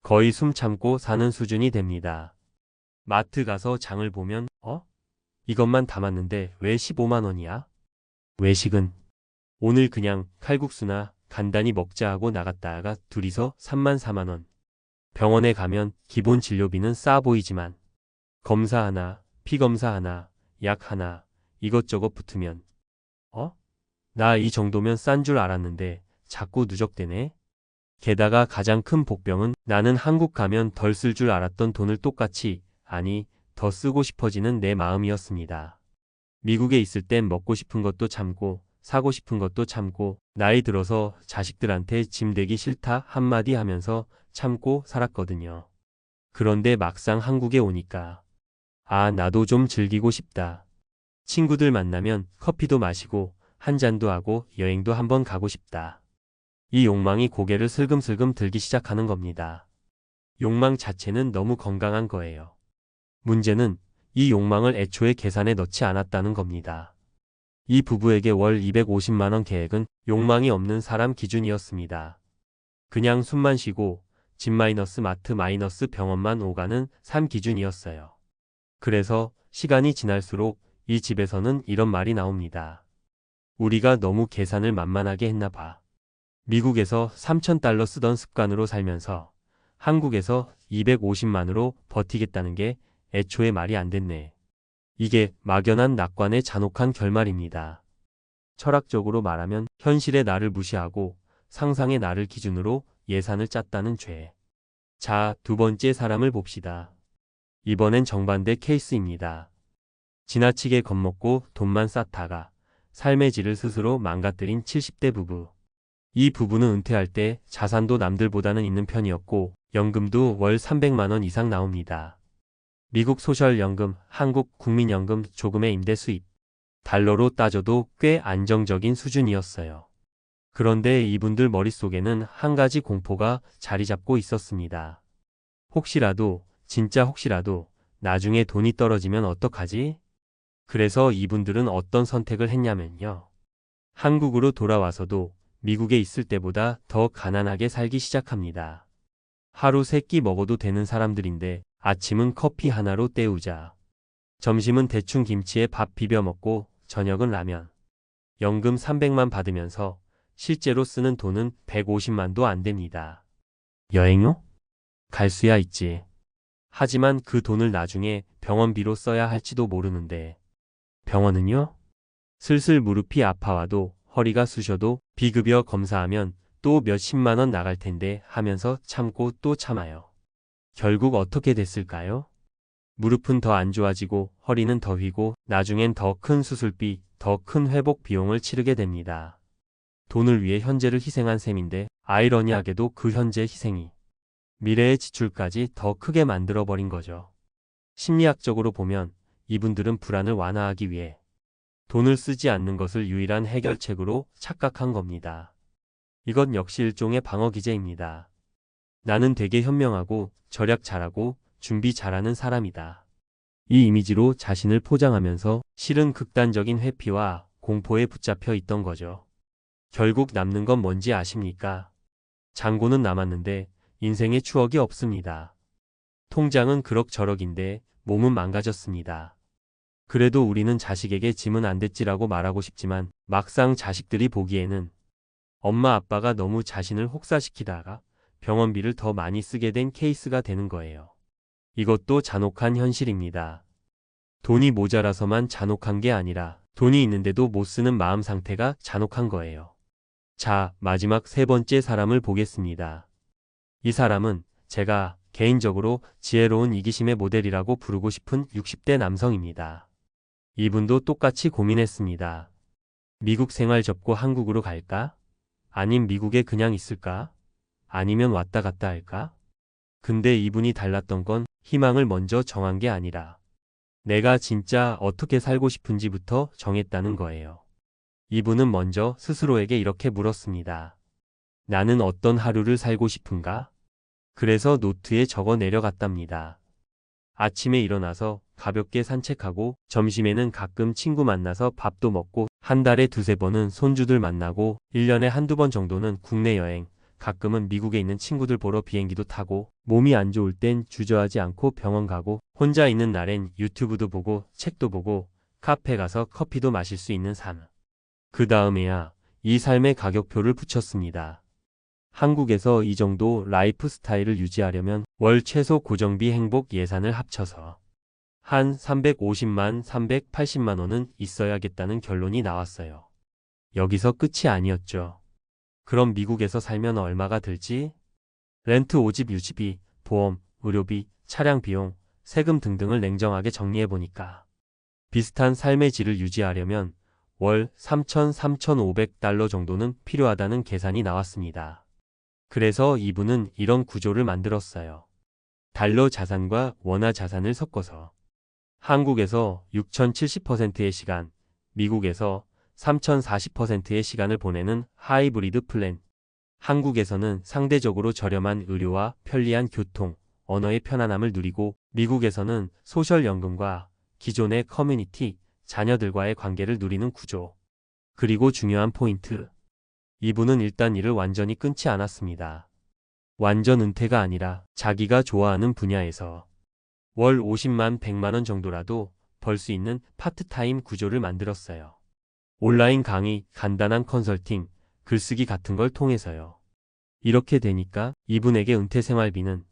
거의 숨 참고 사는 수준이 됩니다. 마트 가서 장을 보면 이것만 담았는데 왜 15만 원이야? 외식은 오늘 그냥 칼국수나 간단히 먹자 하고 나갔다가 둘이서 3만 4만 원. 병원에 가면 기본 진료비는 싸 보이지만 검사 하나, 피검사 하나, 약 하나 이것저것 붙으면 나 이 정도면 싼 줄 알았는데 자꾸 누적되네. 게다가 가장 큰 복병은 나는 한국 가면 덜 쓸 줄 알았던 돈을 똑같이 아니 더 쓰고 싶어지는 내 마음이었습니다. 미국에 있을 땐 먹고 싶은 것도 참고 사고 싶은 것도 참고 나이 들어서 자식들한테 짐 되기 싫다 한마디 하면서 참고 살았거든요. 그런데 막상 한국에 오니까 나도 좀 즐기고 싶다. 친구들 만나면 커피도 마시고 한 잔도 하고 여행도 한번 가고 싶다. 이 욕망이 고개를 슬금슬금 들기 시작하는 겁니다. 욕망 자체는 너무 건강한 거예요. 문제는 이 욕망을 애초에 계산에 넣지 않았다는 겁니다. 이 부부에게 월 250만 원 계획은 욕망이 없는 사람 기준이었습니다. 그냥 숨만 쉬고 집 마이너스 마트 마이너스 병원만 오가는 삶 기준이었어요. 그래서 시간이 지날수록 이 집에서는 이런 말이 나옵니다. 우리가 너무 계산을 만만하게 했나 봐. 미국에서 3,000달러 쓰던 습관으로 살면서 한국에서 250만으로 버티겠다는 게 애초에 말이 안 됐네. 이게 막연한 낙관의 잔혹한 결말입니다. 철학적으로 말하면 현실의 나를 무시하고 상상의 나를 기준으로 예산을 짰다는 죄. 자, 두 번째 사람을 봅시다. 이번엔 정반대 케이스입니다. 지나치게 겁먹고 돈만 쌓다가 삶의 질을 스스로 망가뜨린 70대 부부. 이 부부는 은퇴할 때 자산도 남들보다는 있는 편이었고 연금도 월 300만 원 이상 나옵니다. 미국 소셜연금, 한국 국민연금, 조금의 임대 수입. 달러로 따져도 꽤 안정적인 수준이었어요. 그런데 이분들 머릿속에는 한 가지 공포가 자리 잡고 있었습니다. 혹시라도, 진짜 혹시라도 나중에 돈이 떨어지면 어떡하지? 그래서 이분들은 어떤 선택을 했냐면요. 한국으로 돌아와서도 미국에 있을 때보다 더 가난하게 살기 시작합니다. 하루 3끼 먹어도 되는 사람들인데 아침은 커피 하나로 때우자. 점심은 대충 김치에 밥 비벼 먹고 저녁은 라면. 연금 300만 받으면서 실제로 쓰는 돈은 150만도 안 됩니다. 여행요? 갈 수야 있지. 하지만 그 돈을 나중에 병원비로 써야 할지도 모르는데. 병원은요? 슬슬 무릎이 아파와도 허리가 쑤셔도 비급여 검사하면 또 몇십만 원 나갈 텐데 하면서 참고 또 참아요. 결국 어떻게 됐을까요? 무릎은 더 안 좋아지고 허리는 더 휘고 나중엔 더 큰 수술비, 더 큰 회복 비용을 치르게 됩니다. 돈을 위해 현재를 희생한 셈인데 아이러니하게도 그 현재 희생이 미래의 지출까지 더 크게 만들어버린 거죠. 심리학적으로 보면 이분들은 불안을 완화하기 위해 돈을 쓰지 않는 것을 유일한 해결책으로 착각한 겁니다. 이건 역시 일종의 방어 기제입니다. 나는 되게 현명하고 절약 잘하고 준비 잘하는 사람이다. 이 이미지로 자신을 포장하면서 실은 극단적인 회피와 공포에 붙잡혀 있던 거죠. 결국 남는 건 뭔지 아십니까? 잔고는 남았는데 인생의 추억이 없습니다. 통장은 그럭저럭인데 몸은 망가졌습니다. 그래도 우리는 자식에게 짐은 안 됐지라고 말하고 싶지만 막상 자식들이 보기에는 엄마 아빠가 너무 자신을 혹사시키다가 병원비를 더 많이 쓰게 된 케이스가 되는 거예요. 이것도 잔혹한 현실입니다. 돈이 모자라서만 잔혹한 게 아니라 돈이 있는데도 못 쓰는 마음 상태가 잔혹한 거예요. 자, 마지막 세 번째 사람을 보겠습니다. 이 사람은 제가 개인적으로 지혜로운 이기심의 모델이라고 부르고 싶은 60대 남성입니다. 이분도 똑같이 고민했습니다. 미국 생활 접고 한국으로 갈까? 아님 미국에 그냥 있을까? 아니면 왔다 갔다 할까? 근데 이분이 달랐던 건 희망을 먼저 정한 게 아니라 내가 진짜 어떻게 살고 싶은지부터 정했다는 거예요. 이분은 먼저 스스로에게 이렇게 물었습니다. 나는 어떤 하루를 살고 싶은가? 그래서 노트에 적어 내려갔답니다. 아침에 일어나서 가볍게 산책하고 점심에는 가끔 친구 만나서 밥도 먹고 한 달에 두세 번은 손주들 만나고 1년에 한두 번 정도는 국내 여행, 가끔은 미국에 있는 친구들 보러 비행기도 타고 몸이 안 좋을 땐 주저하지 않고 병원 가고 혼자 있는 날엔 유튜브도 보고 책도 보고 카페 가서 커피도 마실 수 있는 삶. 그 다음에야 이 삶의 가격표를 붙였습니다. 한국에서 이 정도 라이프 스타일을 유지하려면 월 최소 고정비 행복 예산을 합쳐서 한 350만, 380만 원은 있어야겠다는 결론이 나왔어요. 여기서 끝이 아니었죠. 그럼 미국에서 살면 얼마가 들지? 렌트 5집 유지비, 보험, 의료비, 차량 비용, 세금 등등을 냉정하게 정리해보니까 비슷한 삶의 질을 유지하려면 월 3,500달러 정도는 필요하다는 계산이 나왔습니다. 그래서 이분은 이런 구조를 만들었어요. 달러 자산과 원화 자산을 섞어서 한국에서 6,070%의 시간, 미국에서 3,040%의 시간을 보내는 하이브리드 플랜. 한국에서는 상대적으로 저렴한 의료와 편리한 교통, 언어의 편안함을 누리고 미국에서는 소셜연금과 기존의 커뮤니티, 자녀들과의 관계를 누리는 구조. 그리고 중요한 포인트. 이분은 일단 일을 완전히 끊지 않았습니다. 완전 은퇴가 아니라 자기가 좋아하는 분야에서 월 50만, 100만 원 정도라도 벌 수 있는 파트타임 구조를 만들었어요. 온라인 강의, 간단한 컨설팅, 글쓰기 같은 걸 통해서요. 이렇게 되니까 이분에게 은퇴 생활비는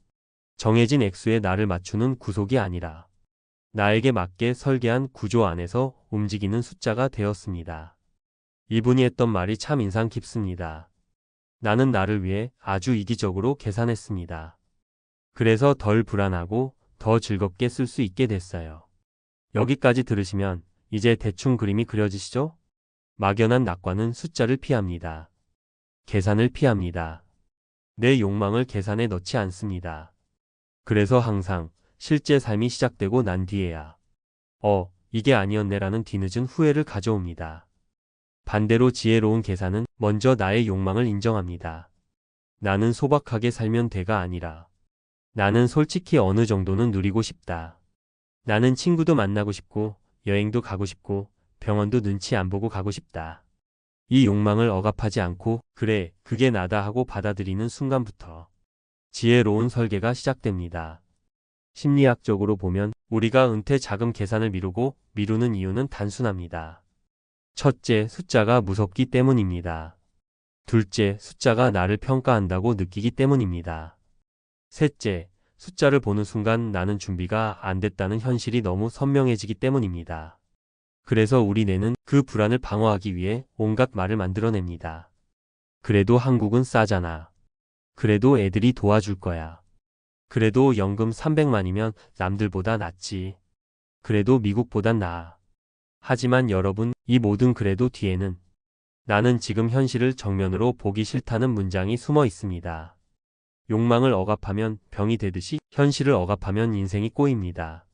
정해진 액수에 나를 맞추는 구속이 아니라 나에게 맞게 설계한 구조 안에서 움직이는 숫자가 되었습니다. 이분이 했던 말이 참 인상 깊습니다. 나는 나를 위해 아주 이기적으로 계산했습니다. 그래서 덜 불안하고 더 즐겁게 쓸 수 있게 됐어요. 여기까지 들으시면 이제 대충 그림이 그려지시죠? 막연한 낙관은 숫자를 피합니다. 계산을 피합니다. 내 욕망을 계산에 넣지 않습니다. 그래서 항상 실제 삶이 시작되고 난 뒤에야 이게 아니었네라는 뒤늦은 후회를 가져옵니다. 반대로 지혜로운 계산은 먼저 나의 욕망을 인정합니다. 나는 소박하게 살면 돼가 아니라 나는 솔직히 어느 정도는 누리고 싶다. 나는 친구도 만나고 싶고 여행도 가고 싶고 병원도 눈치 안 보고 가고 싶다. 이 욕망을 억압하지 않고 그래, 그게 나다 하고 받아들이는 순간부터 지혜로운 설계가 시작됩니다. 심리학적으로 보면 우리가 은퇴 자금 계산을 미루는 이유는 단순합니다. 첫째, 숫자가 무섭기 때문입니다. 둘째, 숫자가 나를 평가한다고 느끼기 때문입니다. 셋째, 숫자를 보는 순간 나는 준비가 안 됐다는 현실이 너무 선명해지기 때문입니다. 그래서 우리 뇌는 그 불안을 방어하기 위해 온갖 말을 만들어냅니다. 그래도 한국은 싸잖아. 그래도 애들이 도와줄 거야. 그래도 연금 300만이면 남들보다 낫지. 그래도 미국보단 나아. 하지만 여러분, 이 모든 그래도 뒤에는 나는 지금 현실을 정면으로 보기 싫다는 문장이 숨어 있습니다. 욕망을 억압하면 병이 되듯이 현실을 억압하면 인생이 꼬입니다.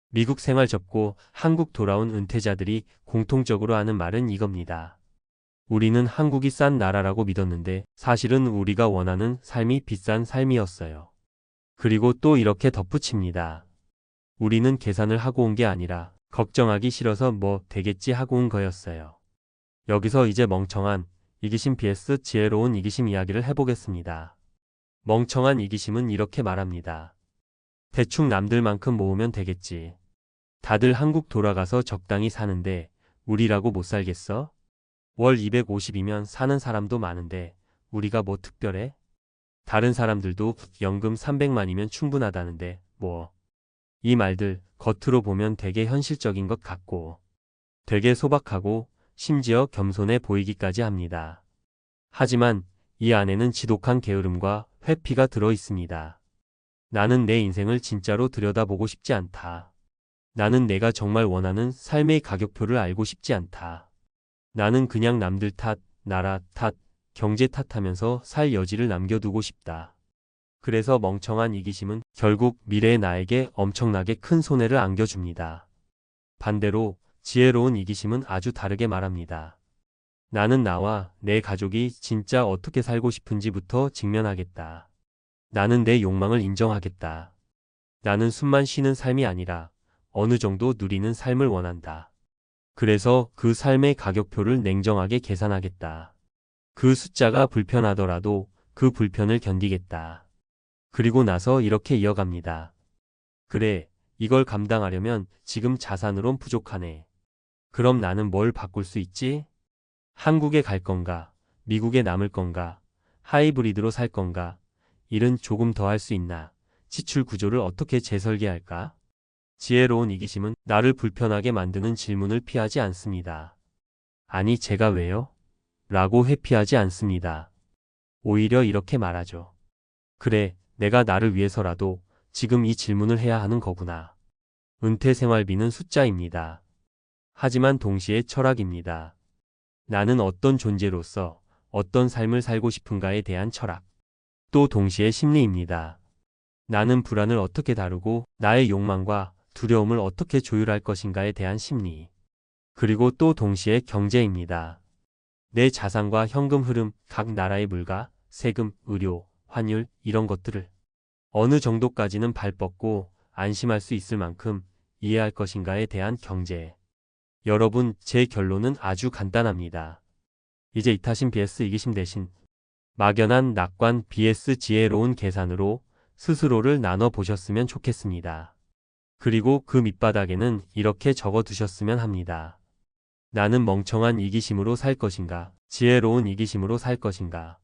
미국 생활 접고 한국 돌아온 은퇴자들이 공통적으로 하는 말은 이겁니다. 우리는 한국이 싼 나라라고 믿었는데 사실은 우리가 원하는 삶이 비싼 삶이었어요. 그리고 또 이렇게 덧붙입니다. 우리는 계산을 하고 온 게 아니라 걱정하기 싫어서 뭐 되겠지 하고 온 거였어요. 여기서 이제 멍청한 이기심 vs 지혜로운 이기심 이야기를 해보겠습니다. 멍청한 이기심은 이렇게 말합니다. 대충 남들만큼 모으면 되겠지. 다들 한국 돌아가서 적당히 사는데 우리라고 못 살겠어? 월 250이면 사는 사람도 많은데 우리가 뭐 특별해? 다른 사람들도 연금 300만이면 충분하다는데 뭐. 이 말들 겉으로 보면 되게 현실적인 것 같고 되게 소박하고 심지어 겸손해 보이기까지 합니다. 하지만 이 안에는 지독한 게으름과 회피가 들어 있습니다. 나는 내 인생을 진짜로 들여다보고 싶지 않다. 나는 내가 정말 원하는 삶의 가격표를 알고 싶지 않다. 나는 그냥 남들 탓, 나라 탓, 경제 탓하면서 살 여지를 남겨두고 싶다. 그래서 멍청한 이기심은 결국 미래의 나에게 엄청나게 큰 손해를 안겨줍니다. 반대로 지혜로운 이기심은 아주 다르게 말합니다. 나는 나와 내 가족이 진짜 어떻게 살고 싶은지부터 직면하겠다. 나는 내 욕망을 인정하겠다. 나는 숨만 쉬는 삶이 아니라 어느 정도 누리는 삶을 원한다. 그래서 그 삶의 가격표를 냉정하게 계산하겠다. 그 숫자가 불편하더라도 그 불편을 견디겠다. 그리고 나서 이렇게 이어갑니다. 그래, 이걸 감당하려면 지금 자산으론 부족하네. 그럼 나는 뭘 바꿀 수 있지? 한국에 갈 건가? 미국에 남을 건가? 하이브리드로 살 건가? 일은 조금 더 할 수 있나? 지출 구조를 어떻게 재설계할까? 지혜로운 이기심은 나를 불편하게 만드는 질문을 피하지 않습니다. 아니, 제가 왜요? 라고 회피하지 않습니다. 오히려 이렇게 말하죠. 그래, 내가 나를 위해서라도 지금 이 질문을 해야 하는 거구나. 은퇴 생활비는 숫자입니다. 하지만 동시에 철학입니다. 나는 어떤 존재로서 어떤 삶을 살고 싶은가에 대한 철학. 또 동시에 심리입니다. 나는 불안을 어떻게 다루고 나의 욕망과 두려움을 어떻게 조율할 것인가에 대한 심리. 그리고 또 동시에 경제입니다. 내 자산과 현금 흐름, 각 나라의 물가, 세금, 의료, 환율 이런 것들을 어느 정도까지는 발 뻗고 안심할 수 있을 만큼 이해할 것인가에 대한 경제. 여러분, 제 결론은 아주 간단합니다. 이제 이타심 vs 이기심 대신 막연한 낙관 vs 지혜로운 계산으로 스스로를 나눠 보셨으면 좋겠습니다. 그리고 그 밑바닥에는 이렇게 적어 두셨으면 합니다. 나는 멍청한 이기심으로 살 것인가? 지혜로운 이기심으로 살 것인가?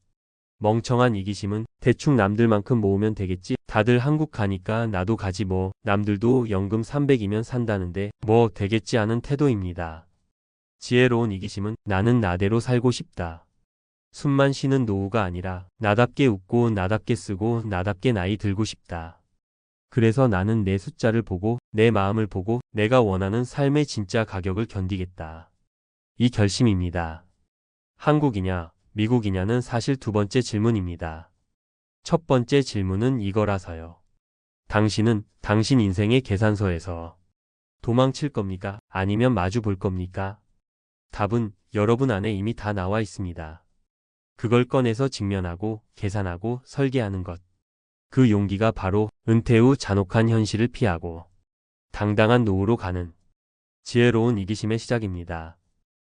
멍청한 이기심은 대충 남들만큼 모으면 되겠지. 다들 한국 가니까 나도 가지 뭐. 남들도 연금 300이면 산다는데 뭐 되겠지 하는 태도입니다. 지혜로운 이기심은 나는 나대로 살고 싶다. 숨만 쉬는 노후가 아니라 나답게 웃고 나답게 쓰고 나답게 나이 들고 싶다. 그래서 나는 내 숫자를 보고 내 마음을 보고 내가 원하는 삶의 진짜 가격을 견디겠다. 이 결심입니다. 한국이냐 미국이냐는 사실 두 번째 질문입니다. 첫 번째 질문은 이거라서요. 당신은 당신 인생의 계산서에서 도망칠 겁니까? 아니면 마주 볼 겁니까? 답은 여러분 안에 이미 다 나와 있습니다. 그걸 꺼내서 직면하고 계산하고 설계하는 것. 그 용기가 바로 은퇴 후 잔혹한 현실을 피하고 당당한 노후로 가는 지혜로운 이기심의 시작입니다.